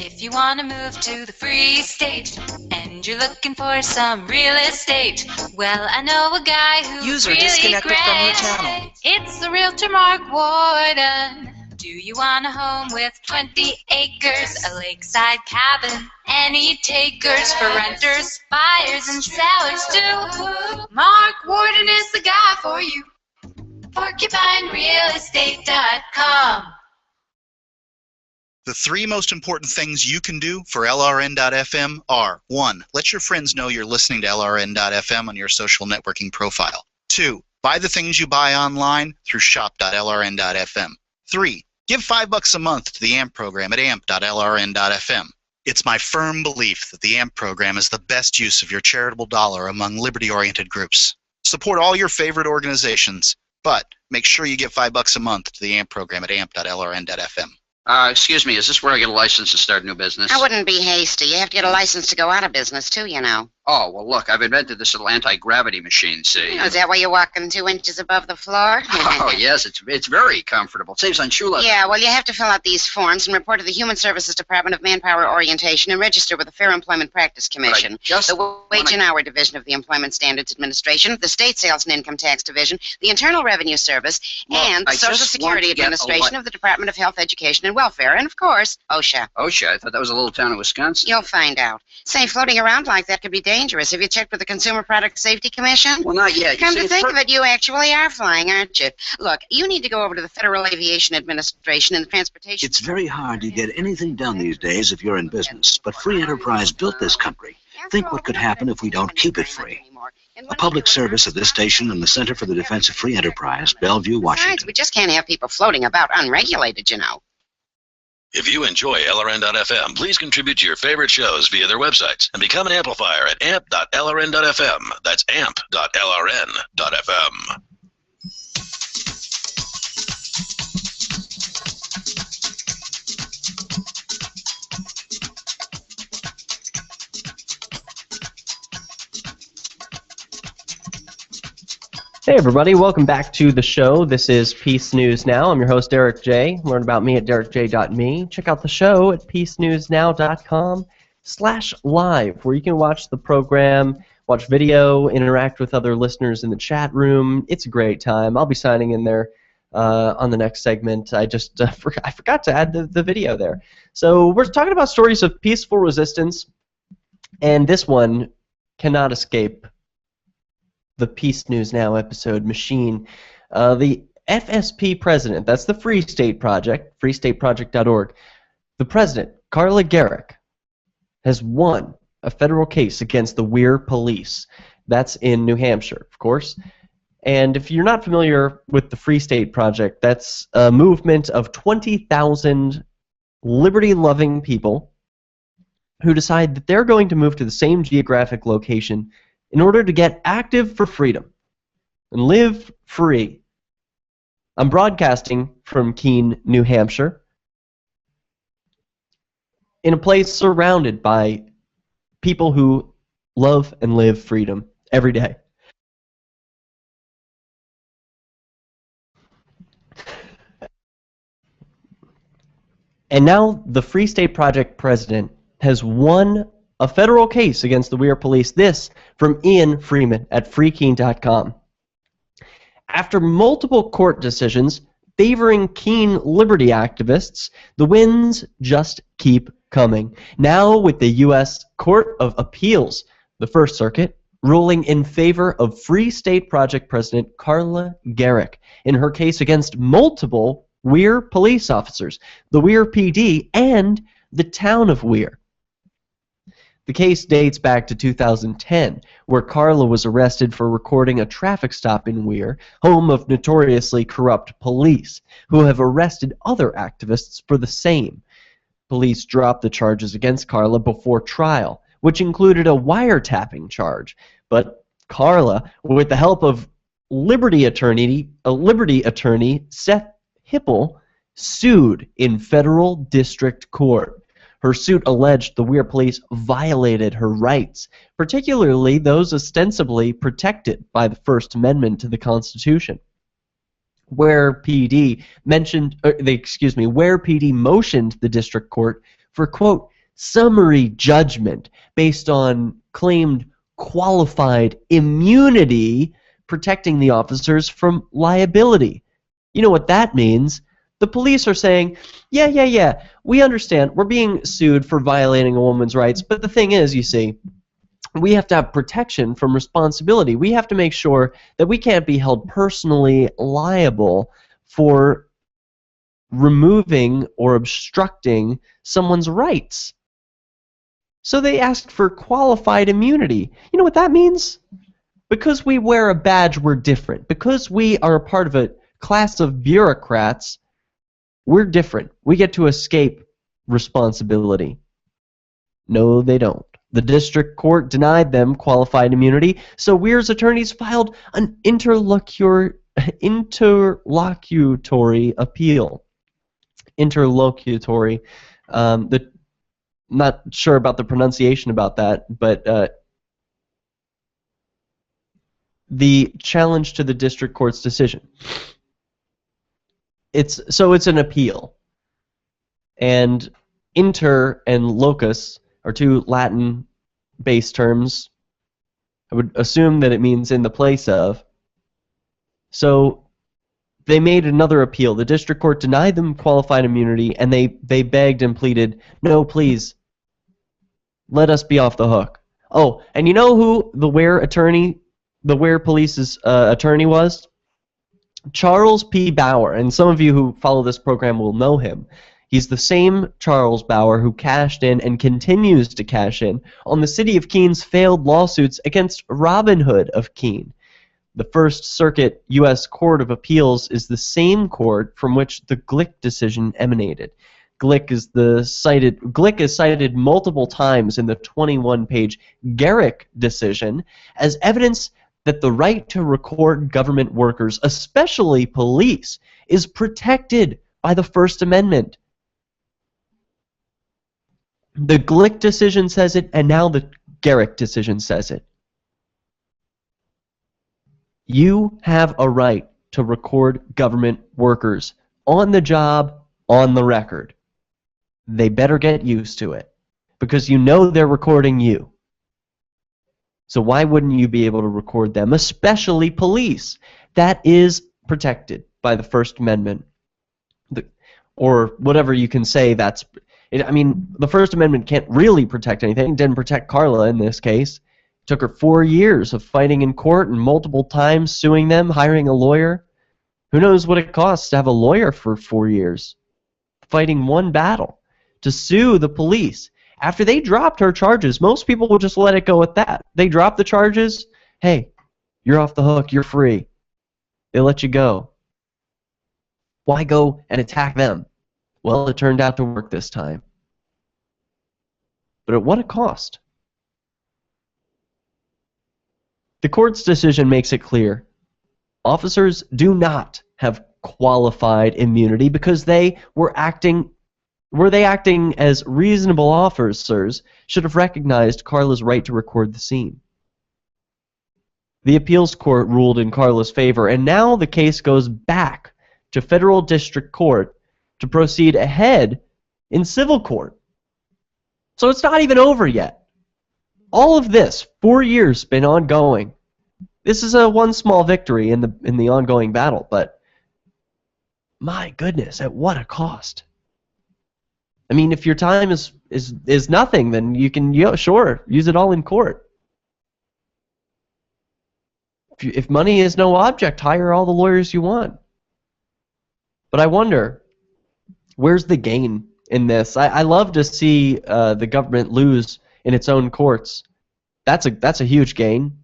Speaker 5: If you want to move to the Free State and you're looking for some real estate, well, I know a guy who's
Speaker 12: User
Speaker 5: really
Speaker 12: disconnected
Speaker 5: great.
Speaker 12: from your channel.
Speaker 5: It's the realtor Mark Warden. Do you want a home with 20 acres, a lakeside cabin, any takers for renters, buyers, and sellers too? Mark Warden is the guy for you. PorcupineRealEstate.com.
Speaker 15: The three most important things you can do for LRN.FM are: 1. Let your friends know you're listening to LRN.FM on your social networking profile. 2. Buy the things you buy online through shop.lrn.fm. 3. Give $5 a month to the AMP program at amp.lrn.fm. It's my firm belief that the AMP program is the best use of your charitable dollar among liberty-oriented groups. Support all your favorite organizations, but make sure you give $5 a month to the AMP program at amp.lrn.fm.
Speaker 14: Excuse me, is this where I get a license to start a new business?
Speaker 16: I wouldn't be hasty. You have to get a license to go out of business, too, you know.
Speaker 14: Oh, well, look, I've invented this little anti-gravity machine, see?
Speaker 16: Oh, is that why you're walking 2 inches above the floor?
Speaker 14: Oh, yes, it's very comfortable. It saves on shoe leather.
Speaker 16: Yeah, well, you have to fill out these forms and report to the Human Services Department of Manpower Orientation and register with the Fair Employment Practice Commission, the Wage and Hour Division of the Employment Standards Administration, the State Sales and Income Tax Division, the Internal Revenue Service, and the Social Security Administration of the Department of Health, Education, and Welfare, and, of course, OSHA.
Speaker 14: OSHA? I thought that was a little town in Wisconsin.
Speaker 16: You'll find out. Say, floating around like that could be dangerous. Have you checked with the Consumer Product Safety Commission?
Speaker 14: Well, not yet.
Speaker 16: Come to think of it, you actually are flying, aren't you? Look, you need to go over to the Federal Aviation Administration and the Transportation...
Speaker 18: It's very hard to get anything done these days if you're in business, but free enterprise built this country. Think what could happen if we don't keep it free. A public service of this station and the Center for the Defense of Free Enterprise, Bellevue, Washington.
Speaker 16: Besides, we just can't have people floating about unregulated, you know.
Speaker 6: If you enjoy LRN.FM, please contribute to your favorite shows via their websites and become an amplifier at amp.lrn.fm. That's amp.lrn.fm.
Speaker 1: Hey everybody, welcome back to the show. This is Peace News Now. I'm your host, Derek J. Learn about me at derekj.me. Check out the show at peacenewsnow.com/live, where you can watch the program, watch video, interact with other listeners in the chat room. It's a great time. I'll be signing in there on the next segment. I just I forgot to add the video there. So we're talking about stories of peaceful resistance, and this one cannot escape the Peace News Now episode machine. The FSP president, that's the Free State Project, freestateproject.org. The president, Carla Gericke, has won a federal case against the Weir police. That's in New Hampshire, of course. And if you're not familiar with the Free State Project, that's a movement of 20,000 liberty-loving people who decide that they're going to move to the same geographic location in order to get active for freedom and live free. I'm broadcasting from Keene, New Hampshire, in a place surrounded by people who love and live freedom every day. And now the Free State Project president has won a federal case against the Weir police. This from Ian Freeman at freekeene.com. After multiple court decisions favoring Keene liberty activists, the wins just keep coming. Now with the U.S. Court of Appeals, the First Circuit, ruling in favor of Free State Project President Carla Gericke in her case against multiple Weir police officers, the Weir PD, and the town of Weir. The case dates back to 2010, where Carla was arrested for recording a traffic stop in Weir, home of notoriously corrupt police, who have arrested other activists for the same. Police dropped the charges against Carla before trial, which included a wiretapping charge. But Carla, with the help of Liberty attorney Seth Hipple, sued in federal district court. Her suit alleged the Weir police violated her rights, particularly those ostensibly protected by the First Amendment to the Constitution. Where PD motioned the district court for, quote, summary judgment based on claimed qualified immunity protecting the officers from liability. You know what that means? The police are saying, yeah, we understand. We're being sued for violating a woman's rights, but the thing is, you see, we have to have protection from responsibility. We have to make sure that we can't be held personally liable for removing or obstructing someone's rights. So they asked for qualified immunity. You know what that means? Because we wear a badge, we're different. Because we are a part of a class of bureaucrats, we're different. We get to escape responsibility. No, they don't. The district court denied them qualified immunity, so Weir's attorneys filed an interlocutory appeal. Interlocutory. Not sure about the pronunciation about that, but the challenge to the district court's decision. It's an appeal, and inter and locus are two Latin-based terms. I would assume that it means in the place of. So they made another appeal. The district court denied them qualified immunity, and they begged and pleaded, no, please, let us be off the hook. Oh, and you know who the Weir police's attorney was? Charles P. Bauer, and some of you who follow this program will know him. He's the same Charles Bauer who cashed in and continues to cash in on the city of Keene's failed lawsuits against Robin Hood of Keene. The First Circuit U.S. Court of Appeals is the same court from which the Glick decision emanated. Glick is cited multiple times in the 21-page Garrick decision as evidence that the right to record government workers, especially police, is protected by the First Amendment. The Glick decision says it, and now the Garrick decision says it. You have a right to record government workers on the job, on the record. They better get used to it, because you know they're recording you. So why wouldn't you be able to record them, especially police? That is protected by the First Amendment. Or whatever you can say that's... I mean, the First Amendment can't really protect anything. It didn't protect Carla in this case. It took her 4 years of fighting in court and multiple times suing them, hiring a lawyer. Who knows what it costs to have a lawyer for 4 years? Fighting one battle. To sue the police. After they dropped her charges, most people will just let it go at that. They drop the charges, hey, you're off the hook, you're free. They let you go. Why go and attack them? Well, it turned out to work this time. But at what a cost? The court's decision makes it clear. Officers do not have qualified immunity because were they acting as reasonable officers should have recognized Carla's right to record the scene. The appeals court ruled in Carla's favor, and now the case goes back to federal district court to proceed ahead in civil court. So it's not even over yet. All of this, 4 years, been ongoing. This is one small victory in the ongoing battle, but my goodness, at what a cost. I mean, if your time is nothing, then you can, sure, use it all in court. If money is no object, hire all the lawyers you want. But I wonder, where's the gain in this. I love to see the government lose in its own courts. That's a huge gain.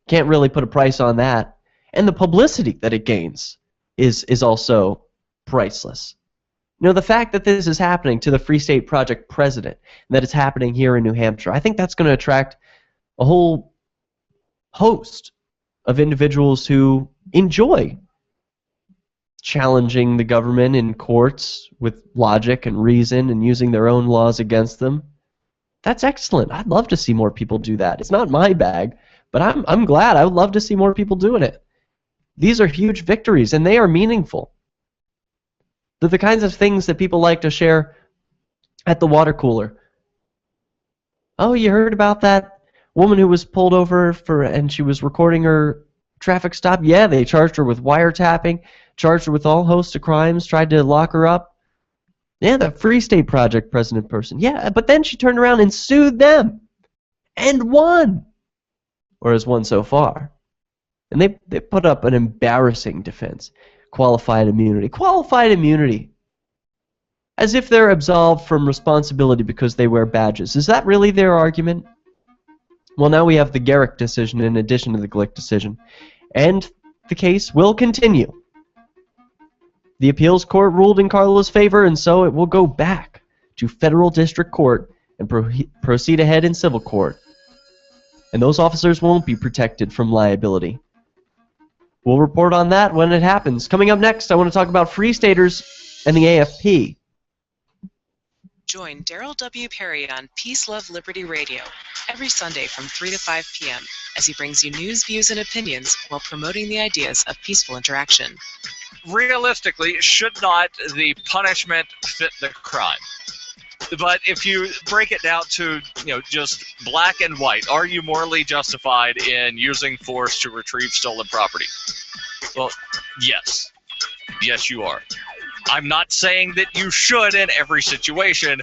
Speaker 1: Can't really put a price on that. And the publicity that it gains is also priceless. You know, the fact that this is happening to the Free State Project president, and that it's happening here in New Hampshire, I think that's going to attract a whole host of individuals who enjoy challenging the government in courts with logic and reason and using their own laws against them. That's excellent. I'd love to see more people do that. It's not my bag, but I'm glad. I would love to see more people doing it. These are huge victories, and they are meaningful. They're the kinds of things that people like to share at the water cooler. Oh, you heard about that woman who was pulled over and she was recording her traffic stop? Yeah, they charged her with wiretapping, charged her with all hosts of crimes, tried to lock her up. Yeah, the Free State Project president person. Yeah, but then she turned around and sued them and won. Or has won so far. And they put up an embarrassing defense. Qualified immunity. Qualified immunity. As if they're absolved from responsibility because they wear badges. Is that really their argument? Well, now we have the Garrick decision in addition to the Glick decision. And the case will continue. The appeals court ruled in Carla's favor, and so it will go back to federal district court and proceed ahead in civil court. And those officers won't be protected from liability. We'll report on that when it happens. Coming up next, I want to talk about Free Staters and the AFP.
Speaker 11: Join Daryl W. Perry on Peace, Love, Liberty Radio every Sunday from 3 to 5 p.m. as he brings you news, views, and opinions while promoting the ideas of peaceful interaction.
Speaker 19: Realistically, should not the punishment fit the crime? But if you break it down to, just black and white, are you morally justified in using force to retrieve stolen property? Well, yes. Yes, you are. I'm not saying that you should in every situation.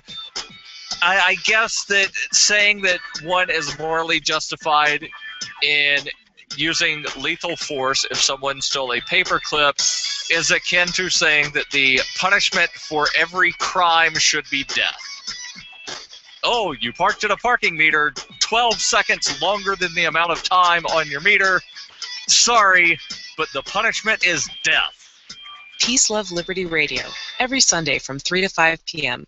Speaker 19: I guess that saying that one is morally justified in using lethal force if someone stole a paperclip is akin to saying that the punishment for every crime should be death. Oh, you parked at a parking meter 12 seconds longer than the amount of time on your meter. Sorry, but the punishment is death.
Speaker 11: Peace, Love, Liberty Radio, every Sunday from 3 to 5 p.m.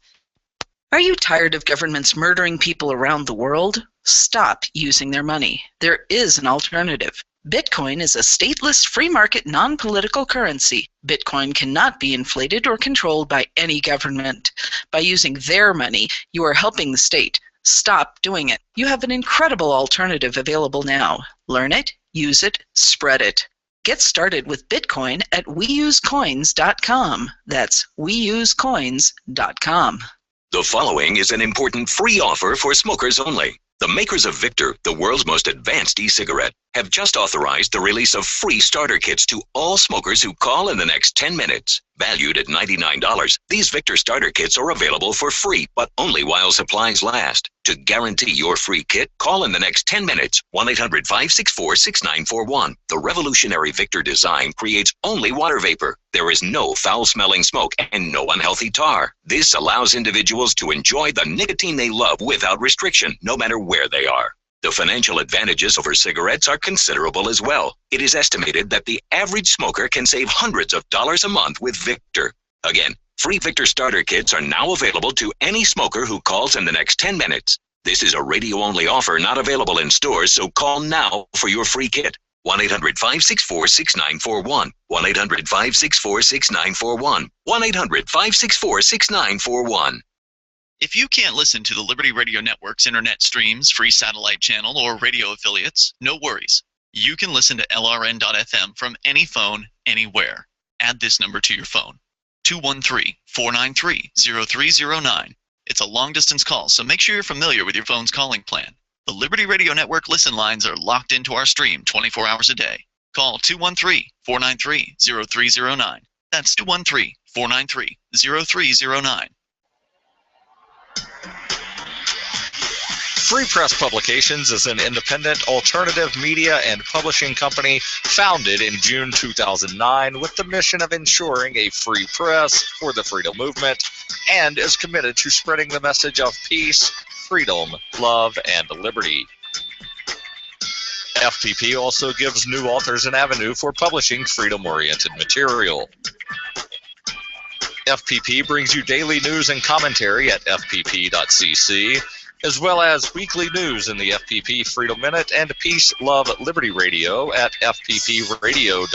Speaker 20: Are you tired of governments murdering people around the world? Stop using their money. There is an alternative. Bitcoin is a stateless, free-market, non-political currency. Bitcoin cannot be inflated or controlled by any government. By using their money, you are helping the state. Stop doing it. You have an incredible alternative available now. Learn it, use it, spread it. Get started with Bitcoin at weusecoins.com. That's weusecoins.com.
Speaker 24: The following is an important free offer for smokers only. The makers of Victor, the world's most advanced e-cigarette, have just authorized the release of free starter kits to all smokers who call in the next 10 minutes. Valued at $99, these Victor starter kits are available for free, but only while supplies last. To guarantee your free kit, call in the next 10 minutes, 1-800-564-6941. The revolutionary Victor design creates only water vapor. There is no foul-smelling smoke and no unhealthy tar. This allows individuals to enjoy the nicotine they love without restriction, no matter where they are. The financial advantages over cigarettes are considerable as well. It is estimated that the average smoker can save hundreds of dollars a month with Victor. Again, free Victor starter kits are now available to any smoker who calls in the next 10 minutes. This is a radio-only offer not available in stores, so call now for your free kit. 1-800-564-6941. 1-800-564-6941. 1-800-564-6941.
Speaker 2: If you can't listen to the Liberty Radio Network's internet streams, free satellite channel, or radio affiliates, no worries. You can listen to LRN.FM from any phone, anywhere. Add this number to your phone, 213-493-0309. It's a long-distance call, so make sure you're familiar with your phone's calling plan. The Liberty Radio Network listen lines are locked into our stream 24 hours a day. Call 213-493-0309. That's 213-493-0309.
Speaker 19: Free Press Publications is an independent alternative media and publishing company founded in June 2009 with the mission of ensuring a free press for the freedom movement and is committed to spreading the message of peace, freedom, love, and liberty. FPP also gives new authors an avenue for publishing freedom-oriented material. FPP brings you daily news and commentary at fpp.cc, as well as weekly news in the FPP Freedom Minute and Peace, Love, Liberty Radio at fppradio.com.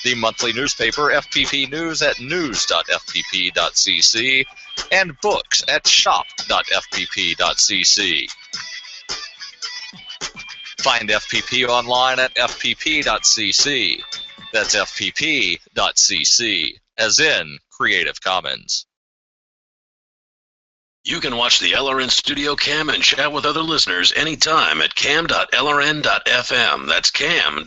Speaker 19: The monthly newspaper FPP News at news.fpp.cc and books at shop.fpp.cc. Find FPP online at fpp.cc. That's fpp.cc, as in Creative Commons.
Speaker 6: You can watch the LRN Studio Cam and chat with other listeners anytime at cam.lrn.fm. That's cam.lrn.fm.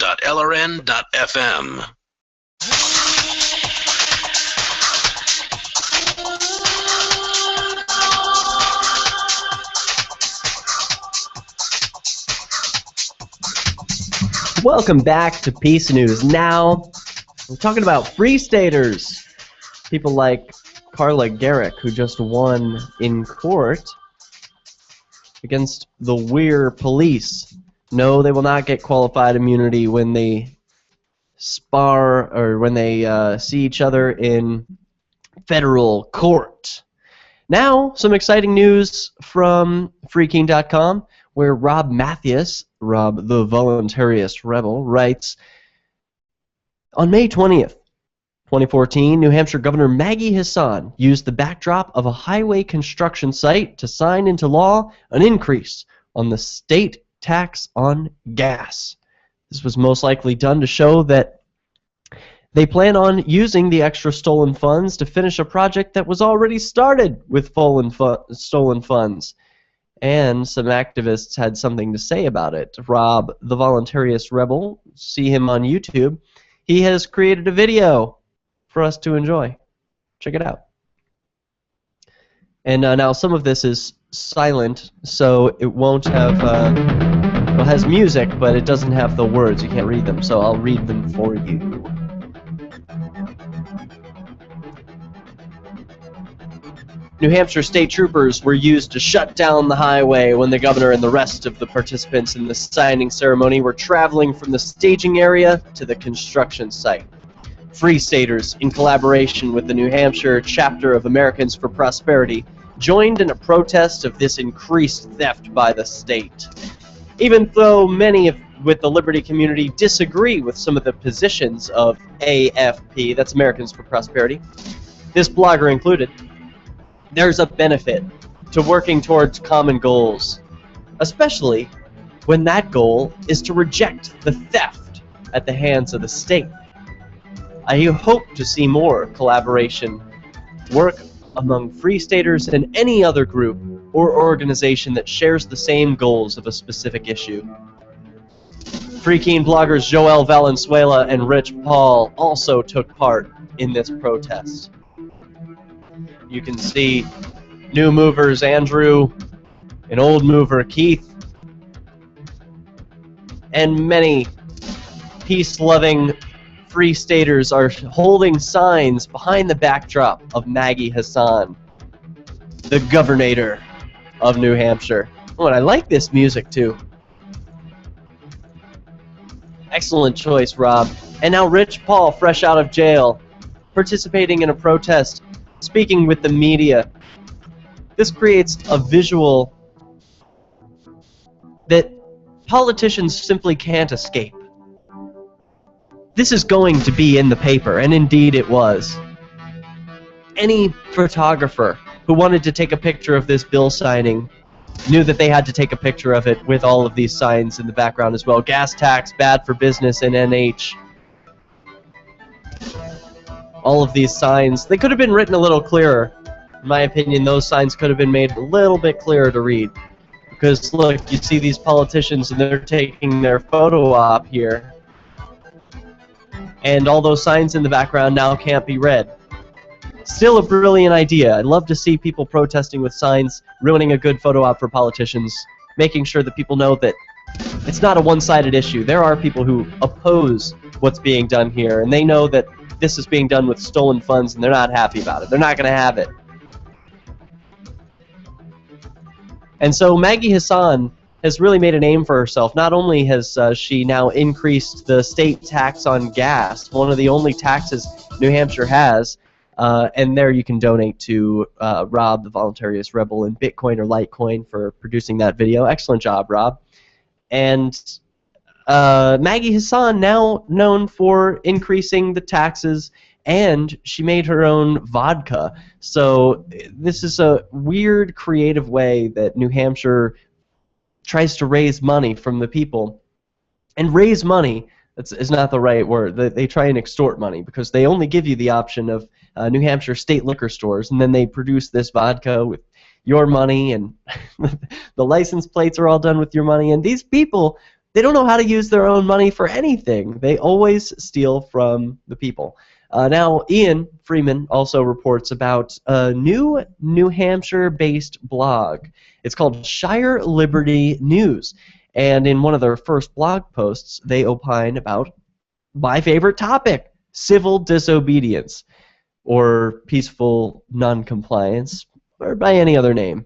Speaker 1: Welcome back to Peace News. Now, we're talking about free staters. People like Carla Garrick, who just won in court against the Weir police. No, they will not get qualified immunity when they spar or when they see each other in federal court. Now, some exciting news from freekeene.com, where Rob Mathias, Rob the Voluntarist Rebel, writes, on May 20th, 2014, New Hampshire Governor Maggie Hassan used the backdrop of a highway construction site to sign into law an increase on the state tax on gas. This was most likely done to show that they plan on using the extra stolen funds to finish a project that was already started with stolen funds. And some activists had something to say about it. Rob, the Voluntarist Rebel, see him on YouTube. He has created a video for us to enjoy. Check it out. And now some of this is silent, so it won't have, well, it has music, but it doesn't have the words. You can't read them, so I'll read them for you. New Hampshire state troopers were used to shut down the highway when the governor and the rest of the participants in the signing ceremony were traveling from the staging area to the construction site. Free Staters, in collaboration with the New Hampshire chapter of Americans for Prosperity, joined in a protest of this increased theft by the state. Even though many with the Liberty community disagree with some of the positions of AFP, that's Americans for Prosperity, this blogger included, there's a benefit to working towards common goals, especially when that goal is to reject the theft at the hands of the state. I hope to see more collaboration work among Free Staters and any other group or organization that shares the same goals of a specific issue. Free Keene bloggers Joel Valenzuela and Rich Paul also took part in this protest. You can see new movers Andrew, an old mover Keith, and many peace-loving Free Staters are holding signs behind the backdrop of Maggie Hassan, the governor of New Hampshire. Oh, and I like this music too. Excellent choice, Rob. And now Rich Paul, fresh out of jail, participating in a protest, speaking with the media. This creates a visual that politicians simply can't escape. This is going to be in the paper, and indeed it was. Any photographer who wanted to take a picture of this bill signing knew that they had to take a picture of it with all of these signs in the background as well. Gas tax, bad for business, and NH. All of these signs, they could have been written a little clearer. In my opinion, those signs could have been made a little bit clearer to read. Because look, you see these politicians and they're taking their photo op here. And all those signs in the background now can't be read. still a brilliant idea. I'd love to see people protesting with signs, ruining a good photo op for politicians, making sure that people know that it's not a one-sided issue. There are people who oppose what's being done here, and they know that this is being done with stolen funds, and they're not happy about it. They're not going to have it. And so Maggie Hassan has really made a name for herself. Not only has she now increased the state tax on gas, one of the only taxes New Hampshire has, and there you can donate to Rob, the Voluntarious Rebel, in Bitcoin or Litecoin for producing that video. Excellent job, Rob. And Maggie Hassan, now known for increasing the taxes, and she made her own vodka. So this is a weird, creative way that New Hampshire tries to raise money from the people. And raise money is not the right word. They try and extort money because they only give you the option of New Hampshire state liquor stores, and then they produce this vodka with your money, and the license plates are all done with your money. And these people, they don't know how to use their own money for anything. They always steal from the people. Now, Ian Freeman also reports about a new New Hampshire-based blog. It's called Shire Liberty News. And in one of their first blog posts, they opine about my favorite topic, civil disobedience, or peaceful noncompliance, or by any other name.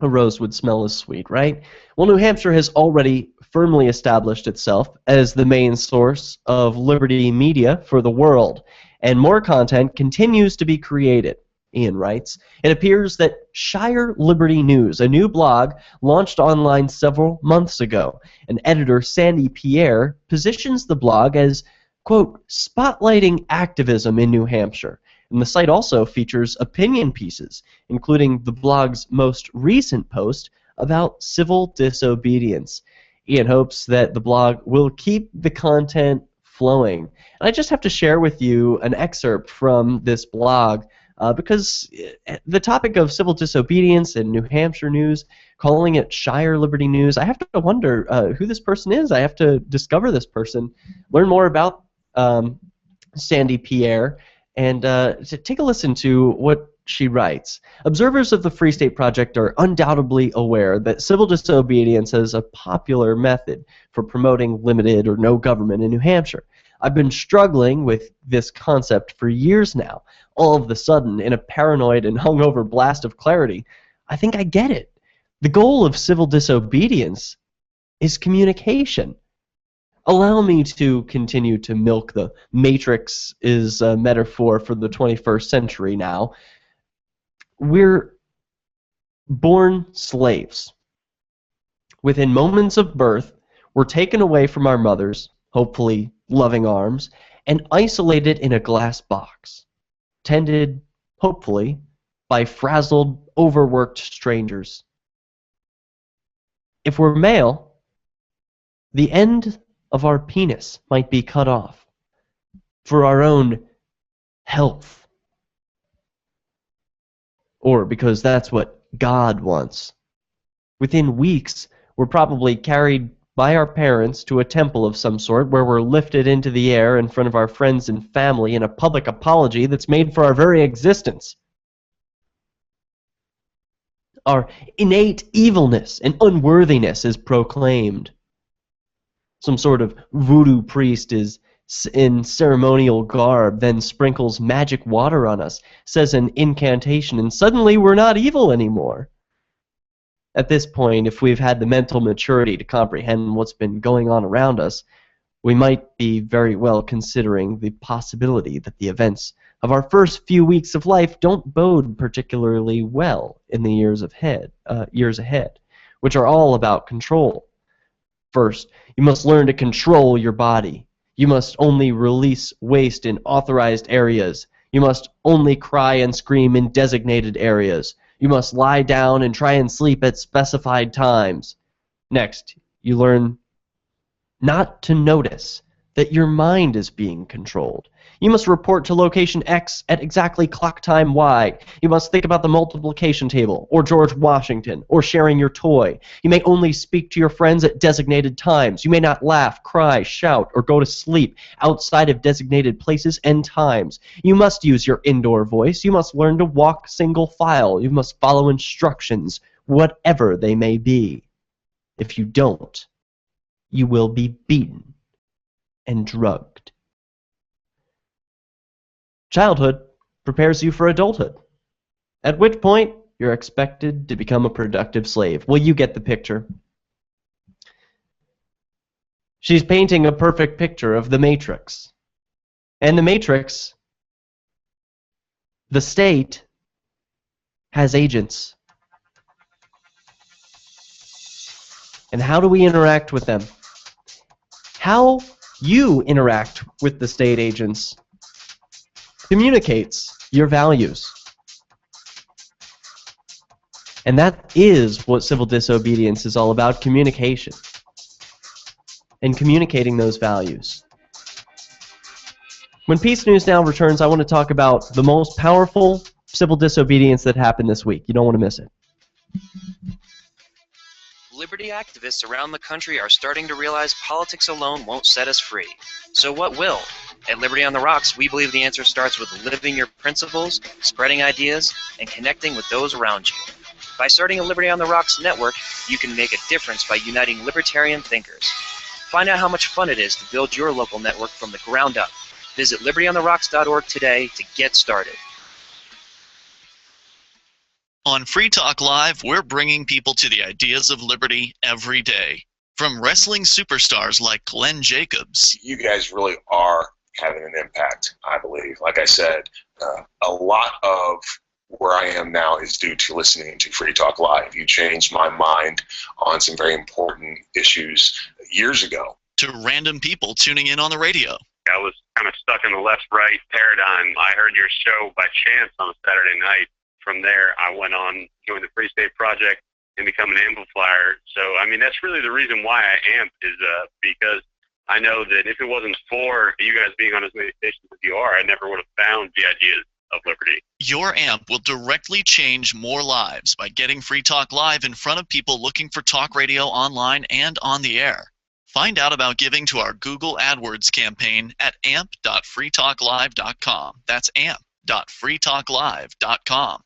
Speaker 1: A rose would smell as sweet, right? Well, New Hampshire has already firmly established itself as the main source of liberty media for the world, and more content continues to be created. Ian writes, it appears that Shire Liberty News, a new blog launched online several months ago, and editor Sandy Pierre positions the blog as, quote, spotlighting activism in New Hampshire. And the site also features opinion pieces, including the blog's most recent post about civil disobedience. Ian hopes that the blog will keep the content flowing. And I just have to share with you an excerpt from this blog because the topic of civil disobedience in New Hampshire news, calling it Shire Liberty News, I have to wonder who this person is. I have to discover this person, learn more about Sandy Pierre, and take a listen to what she writes. Observers of the Free State Project are undoubtedly aware that civil disobedience is a popular method for promoting limited or no government in New Hampshire. I've been struggling with this concept for years now. All of a sudden, in a paranoid and hungover blast of clarity, I think I get it. The goal of civil disobedience is communication. Allow me to continue to milk the Matrix is a metaphor for the 21st century now. We're born slaves. Within moments of birth, we're taken away from our mothers, hopefully loving arms, and isolated in a glass box, tended, hopefully, by frazzled, overworked strangers. If we're male, the end of our penis might be cut off for our own health, or because that's what God wants. Within weeks, we're probably carried by our parents to a temple of some sort where we're lifted into the air in front of our friends and family in a public apology that's made for our very existence. Our innate evilness and unworthiness is proclaimed. Some sort of voodoo priest is in ceremonial garb, then sprinkles magic water on us, says an incantation, and suddenly we're not evil anymore. At this point, if we've had the mental maturity to comprehend what's been going on around us, we might be very well considering the possibility that the events of our first few weeks of life don't bode particularly well in the years ahead, which are all about control. First, you must learn to control your body. You must only release waste in authorized areas. You must only cry and scream in designated areas. You must lie down and try and sleep at specified times. Next, you learn not to notice that your mind is being controlled. You must report to location X at exactly clock time Y. You must think about the multiplication table, or George Washington, or sharing your toy. You may only speak to your friends at designated times. You may not laugh, cry, shout, or go to sleep outside of designated places and times. You must use your indoor voice. You must learn to walk single file. You must follow instructions, whatever they may be. If you don't, you will be beaten and drugged. Childhood prepares you for adulthood, at which point you're expected to become a productive slave. Well, you get the picture. She's painting a perfect picture of the Matrix. And the Matrix, the state, has agents. And how do we interact with them? How you interact with the state agents communicates your values. And that is what civil disobedience is all about, communication. And communicating those values. When Peace News Now returns, I want to talk about the most powerful civil disobedience that happened this week. You don't want to miss it.
Speaker 3: Liberty activists around the country are starting to realize politics alone won't set us free. So what will? At Liberty on the Rocks, we believe the answer starts with living your principles, spreading ideas, and connecting with those around you. By starting a Liberty on the Rocks network, you can make a difference by uniting libertarian thinkers. Find out how much fun it is to build your local network from the ground up. Visit libertyontherocks.org today to get started.
Speaker 2: On Free Talk Live, we're bringing people to the ideas of liberty every day. From wrestling superstars like Glenn Jacobs.
Speaker 8: You guys really are having an impact, I believe. Like I said, a lot of where I am now is due to listening to Free Talk Live. You changed my mind on some very important issues years ago.
Speaker 2: To random people tuning in on the radio.
Speaker 17: I was kind of stuck in the left-right paradigm. I heard your show by chance on a Saturday night. From there, I went on, joined the Free State Project, and become an amplifier. So, I mean, that's really the reason why I amp is because I know that if it wasn't for you guys being on as many stations as you are, I never would have found the ideas of liberty.
Speaker 2: Your amp will directly change more lives by getting Free Talk Live in front of people looking for talk radio online and on the air. Find out about giving to our Google AdWords campaign at amp.freetalklive.com. That's amp.freetalklive.com.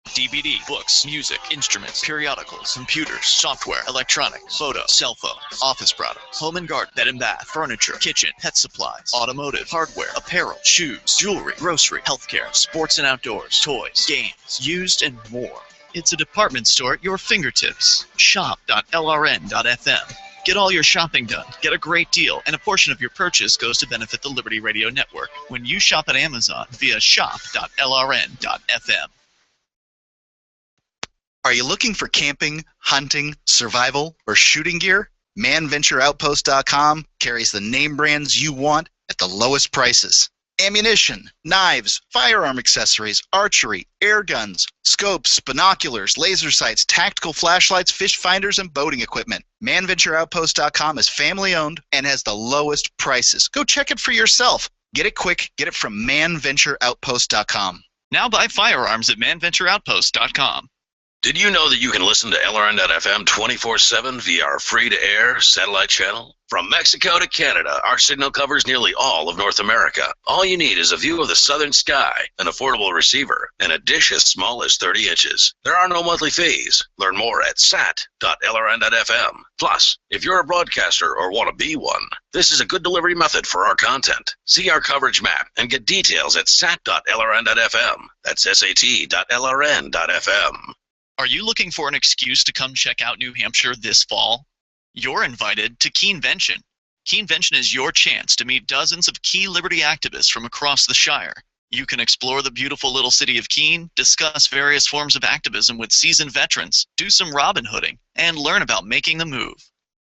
Speaker 2: DVD, books, music, instruments, periodicals, computers, software, electronics, photo, cell phones, office products, home and garden, bed and bath, furniture, kitchen, pet supplies, automotive, hardware, apparel, shoes, jewelry, grocery, healthcare, sports and outdoors, toys, games, used, and more. It's a department store at your fingertips. Shop.lrn.fm. Get all your shopping done, get a great deal, and a portion of your purchase goes to benefit the Liberty Radio Network when you shop at Amazon via shop.lrn.fm.
Speaker 15: Are you looking for camping, hunting, survival, or shooting gear? ManVentureOutpost.com carries the name brands you want at the lowest prices. Ammunition, knives, firearm accessories, archery, air guns, scopes, binoculars, laser sights, tactical flashlights, fish finders, and boating equipment. ManVentureOutpost.com is family-owned and has the lowest prices. Go check it for yourself. Get it quick. Get it from ManVentureOutpost.com.
Speaker 2: Now buy firearms at ManVentureOutpost.com.
Speaker 6: Did you know that you can listen to LRN.FM 24/7 via our free-to-air satellite channel? From Mexico to Canada, our signal covers nearly all of North America. All you need is a view of the southern sky, an affordable receiver, and a dish as small as 30 inches. There are no monthly fees. Learn more at sat.lrn.fm. Plus, if you're a broadcaster or want to be one, this is a good delivery method for our content. See our coverage map and get details at sat.lrn.fm. That's sat.lrn.fm.
Speaker 2: Are you looking for an excuse to come check out New Hampshire this fall? You're invited to Keenevention. Keenevention is your chance to meet dozens of key liberty activists from across the Shire. You can explore the beautiful little city of Keene, discuss various forms of activism with seasoned veterans, do some Robin Hooding, and learn about making the move.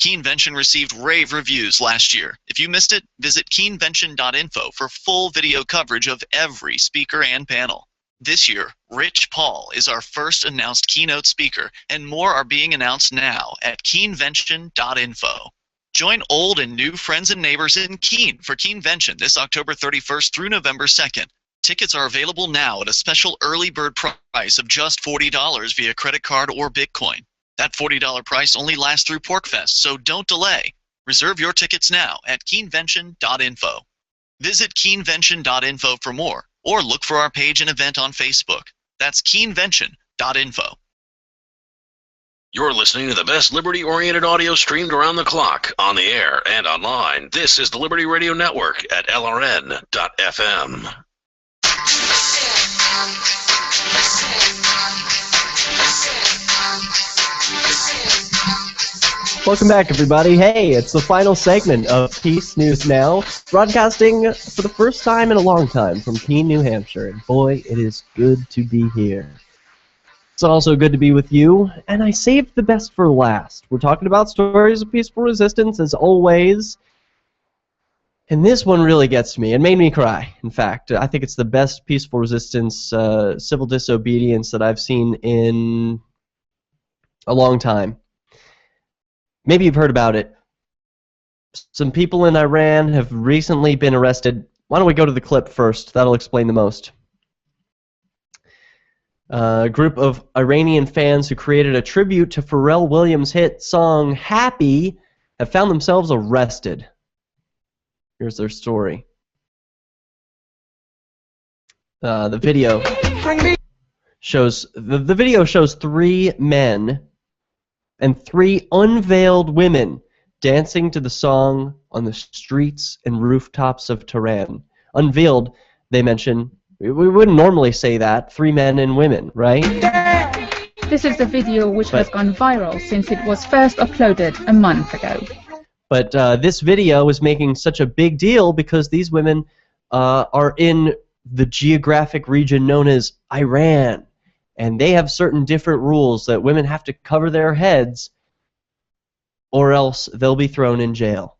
Speaker 2: Keenevention received rave reviews last year. If you missed it, visit keenvention.info for full video coverage of every speaker and panel. This year, Rich Paul is our first announced keynote speaker, and more are being announced now at keenvention.info. Join old and new friends and neighbors in Keene for Keenvention this October 31st through November 2nd. Tickets are available now at a special early bird price of just $40 via credit card or Bitcoin. That $40 price only lasts through PorcFest, so don't delay. Reserve your tickets now at keenvention.info. Visit keenvention.info for more, or look for our page and event on Facebook. That's keenvention.info.
Speaker 6: You're listening to the best liberty-oriented audio streamed around the clock, on the air, and online. This is the Liberty Radio Network at LRN.FM.
Speaker 1: Welcome back, everybody. Hey, it's the final segment of Peace News Now, broadcasting for the first time in a long time from Keene, New Hampshire. And boy, it is good to be here. It's also good to be with you, and I saved the best for last. We're talking about stories of peaceful resistance, as always. And this one really gets me. It made me cry, in fact. I think it's the best peaceful resistance, civil disobedience that I've seen in a long time. Maybe you've heard about it. Some people in Iran have recently been arrested. Why don't we go to the clip first? That'll explain the most. A group of Iranian fans who created a tribute to Pharrell Williams' hit song Happy have found themselves arrested. Here's their story. The video shows three men and three unveiled women dancing to the song on the streets and rooftops of Tehran. Unveiled, they mention. We wouldn't normally say that. Three men and women, right?
Speaker 4: This is the video which has gone viral since it was first uploaded a month ago.
Speaker 1: But this video is making such a big deal because these women are in the geographic region known as Iran. And they have certain different rules that women have to cover their heads or else they'll be thrown in jail.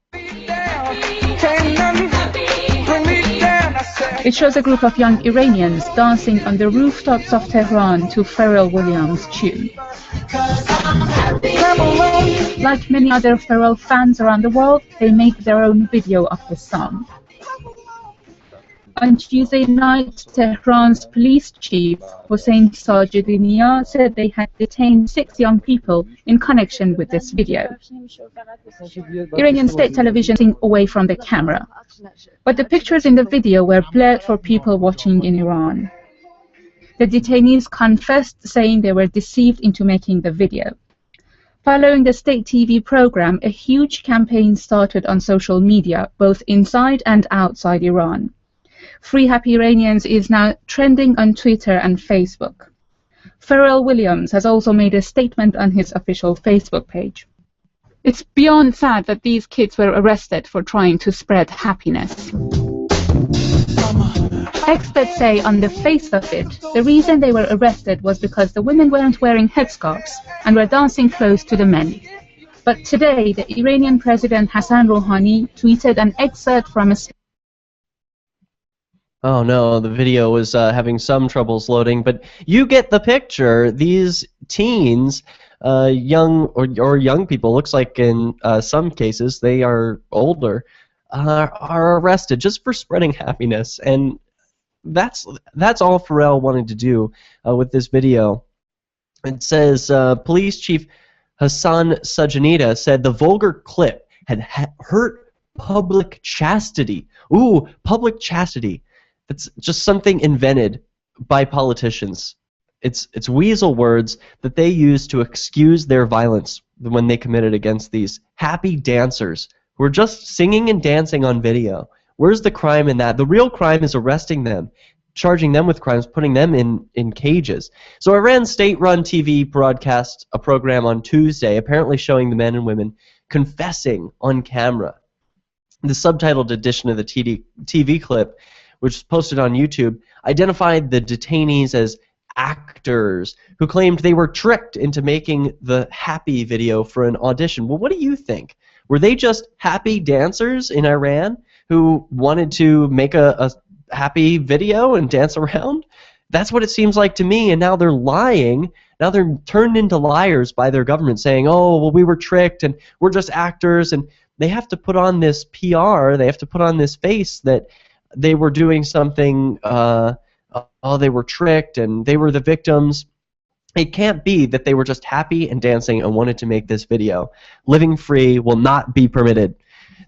Speaker 4: It shows a group of young Iranians dancing on the rooftops of Tehran to Pharrell Williams' tune. Like many other Pharrell fans around the world, they make their own video of the song. On Tuesday night, Tehran's police chief, Hossein Sajidiniya, said they had detained 6 young people in connection with this video. Iranian state television is away from the camera, but the pictures in the video were blurred for people watching in Iran. The detainees confessed, saying they were deceived into making the video. Following the state TV program, a huge campaign started on social media, both inside and outside Iran. Free Happy Iranians is now trending on Twitter and Facebook. Pharrell Williams has also made a statement on his official Facebook page. It's beyond sad that these kids were arrested for trying to spread happiness. Experts say on the face of it, the reason they were arrested was because the women weren't wearing headscarves and were dancing close to the men. But today, the Iranian President Hassan Rouhani tweeted an excerpt from a...
Speaker 1: Oh no, the video was having some troubles loading, but you get the picture. These teens, young or young people, looks like in some cases they are older, are arrested just for spreading happiness, and that's all Pharrell wanted to do with this video. It says Police Chief Hassan Sajidiniya said the vulgar clip had hurt public chastity. Ooh, public chastity. It's just something invented by politicians. It's weasel words that they use to excuse their violence when they committed against these happy dancers who are just singing and dancing on video. Where's the crime in that? The real crime is arresting them, charging them with crimes, putting them in cages. So Iran's state-run TV broadcast a program on Tuesday apparently showing the men and women confessing on camera. The subtitled edition of the TV clip, which was posted on YouTube, identified the detainees as actors who claimed they were tricked into making the happy video for an audition. Well, what do you think? Were they just happy dancers in Iran who wanted to make a happy video and dance around? That's what it seems like to me, and now they're lying. Now they're turned into liars by their government saying, oh, well, we were tricked and we're just actors, and they have to put on this PR, they have to put on this face that they were doing something, they were tricked and they were the victims. It can't be that they were just happy and dancing and wanted to make this video. Living free will not be permitted.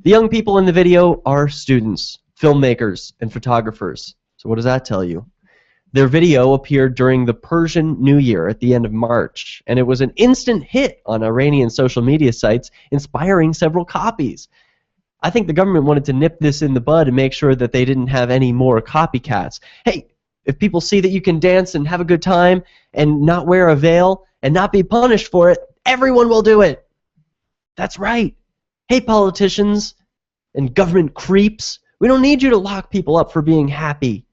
Speaker 1: The young people in the video are students, filmmakers, and photographers. So what does that tell you? Their video appeared during the Persian New Year at the end of March, and it was an instant hit on Iranian social media sites, inspiring several copies. I think the government wanted to nip this in the bud and make sure that they didn't have any more copycats. Hey, if people see that you can dance and have a good time and not wear a veil and not be punished for it, everyone will do it. That's right. Hey, politicians and government creeps, we don't need you to lock people up for being happy.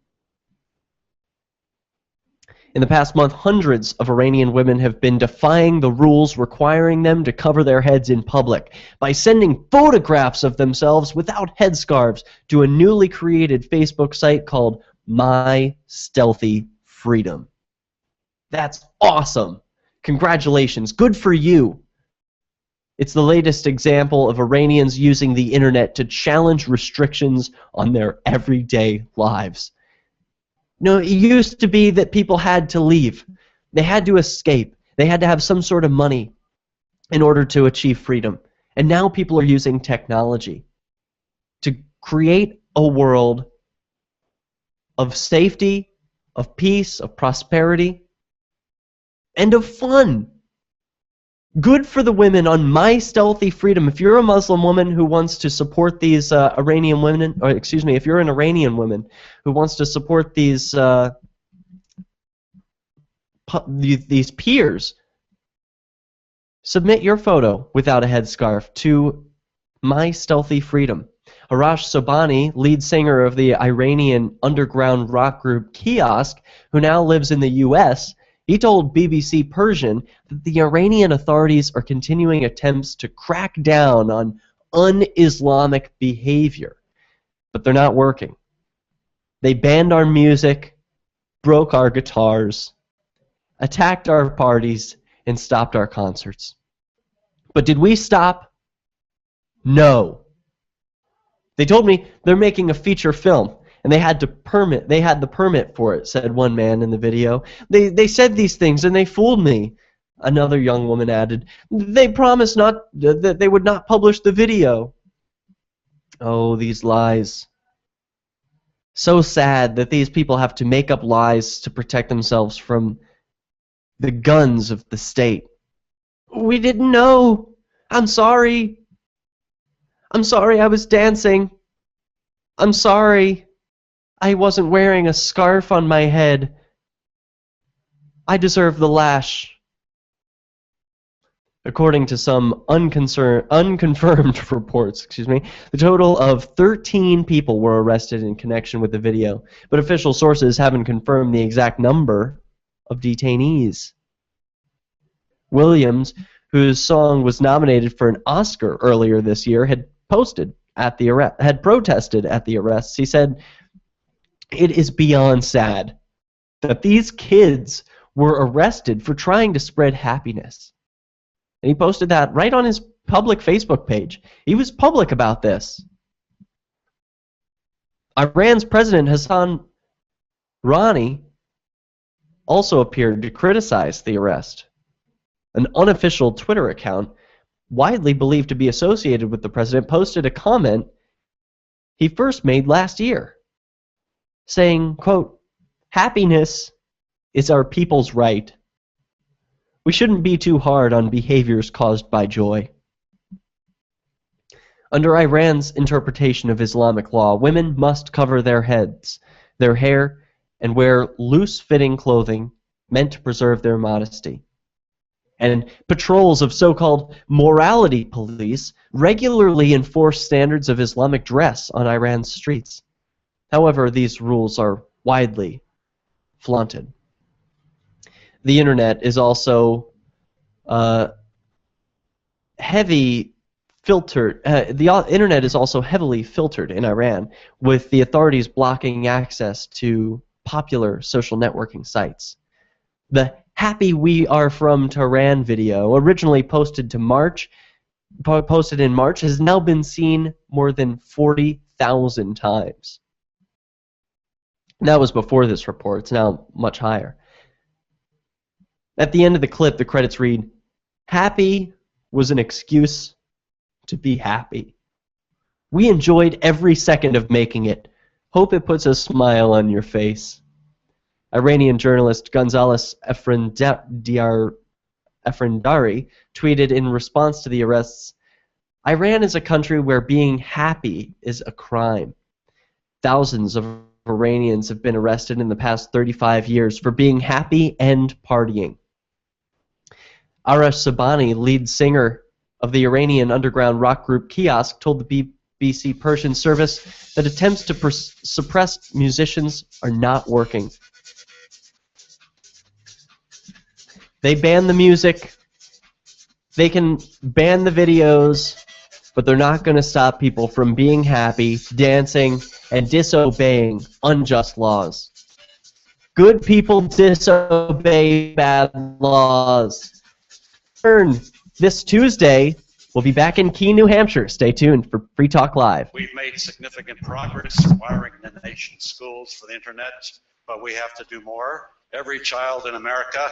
Speaker 1: In the past month, hundreds of Iranian women have been defying the rules requiring them to cover their heads in public by sending photographs of themselves without headscarves to a newly created Facebook site called My Stealthy Freedom. That's awesome. Congratulations. Good for you. It's the latest example of Iranians using the internet to challenge restrictions on their everyday lives. No, it used to be that people had to leave. They had to escape. They had to have some sort of money in order to achieve freedom. And now people are using technology to create a world of safety, of peace, of prosperity, and of fun. Good for the women on My Stealthy Freedom. If you're a Muslim woman who wants to support these Iranian women, or excuse me, if you're an Iranian woman who wants to support these peers, submit your photo without a headscarf to My Stealthy Freedom. Arash Sobhani, lead singer of the Iranian underground rock group Kiosk, who now lives in the U.S., he told BBC Persian that the Iranian authorities are continuing attempts to crack down on un-Islamic behavior, but they're not working. They banned our music, broke our guitars, attacked our parties, and stopped our concerts. But did we stop? No. They told me they're making a feature film, and they had the permit for it, said one man in the video. They said these things and they fooled me, another young woman added. They promised that they would not publish the video. Oh, these lies. So sad that these people have to make up lies to protect themselves from the guns of the state. We didn't know. I'm sorry. I'm sorry I was dancing. I'm sorry. I wasn't wearing a scarf on my head. I deserve the lash. According to some unconfirmed reports, the total of 13 people were arrested in connection with the video, but official sources haven't confirmed the exact number of detainees. Williams, whose song was nominated for an Oscar earlier this year, had protested at the arrests. He said, "It is beyond sad that these kids were arrested for trying to spread happiness." And he posted that right on his public Facebook page. He was public about this. Iran's President Hassan Rouhani also appeared to criticize the arrest. An unofficial Twitter account, widely believed to be associated with the president, posted a comment he first made last year, saying, quote, "Happiness is our people's right. We shouldn't be too hard on behaviors caused by joy." Under Iran's interpretation of Islamic law, women must cover their heads, their hair, and wear loose-fitting clothing meant to preserve their modesty. And patrols of so-called morality police regularly enforce standards of Islamic dress on Iran's streets. However, these rules are widely flaunted. The internet is also heavily filtered in Iran, with the authorities blocking access to popular social networking sites. The "Happy We Are From Tehran" video, originally posted to March, posted in March has now been seen more than 40,000 times. That was before this report. It's now much higher. At the end of the clip, the credits read, "Happy was an excuse to be happy. We enjoyed every second of making it. Hope it puts a smile on your face." Iranian journalist Gonzales Efrendari tweeted in response to the arrests, "Iran is a country where being happy is a crime. Thousands of Iranians have been arrested in the past 35 years for being happy and partying." Arash Sabani, lead singer of the Iranian underground rock group Kiosk, told the BBC Persian service that attempts to suppress musicians are not working. They ban the music, they can ban the videos, but they're not going to stop people from being happy, dancing, and disobeying unjust laws. Good people disobey bad laws. This Tuesday, we'll be back in Keene, New Hampshire. Stay tuned for Free Talk Live.
Speaker 10: We've made significant progress wiring the nation's schools for the internet, but we have to do more. Every child in America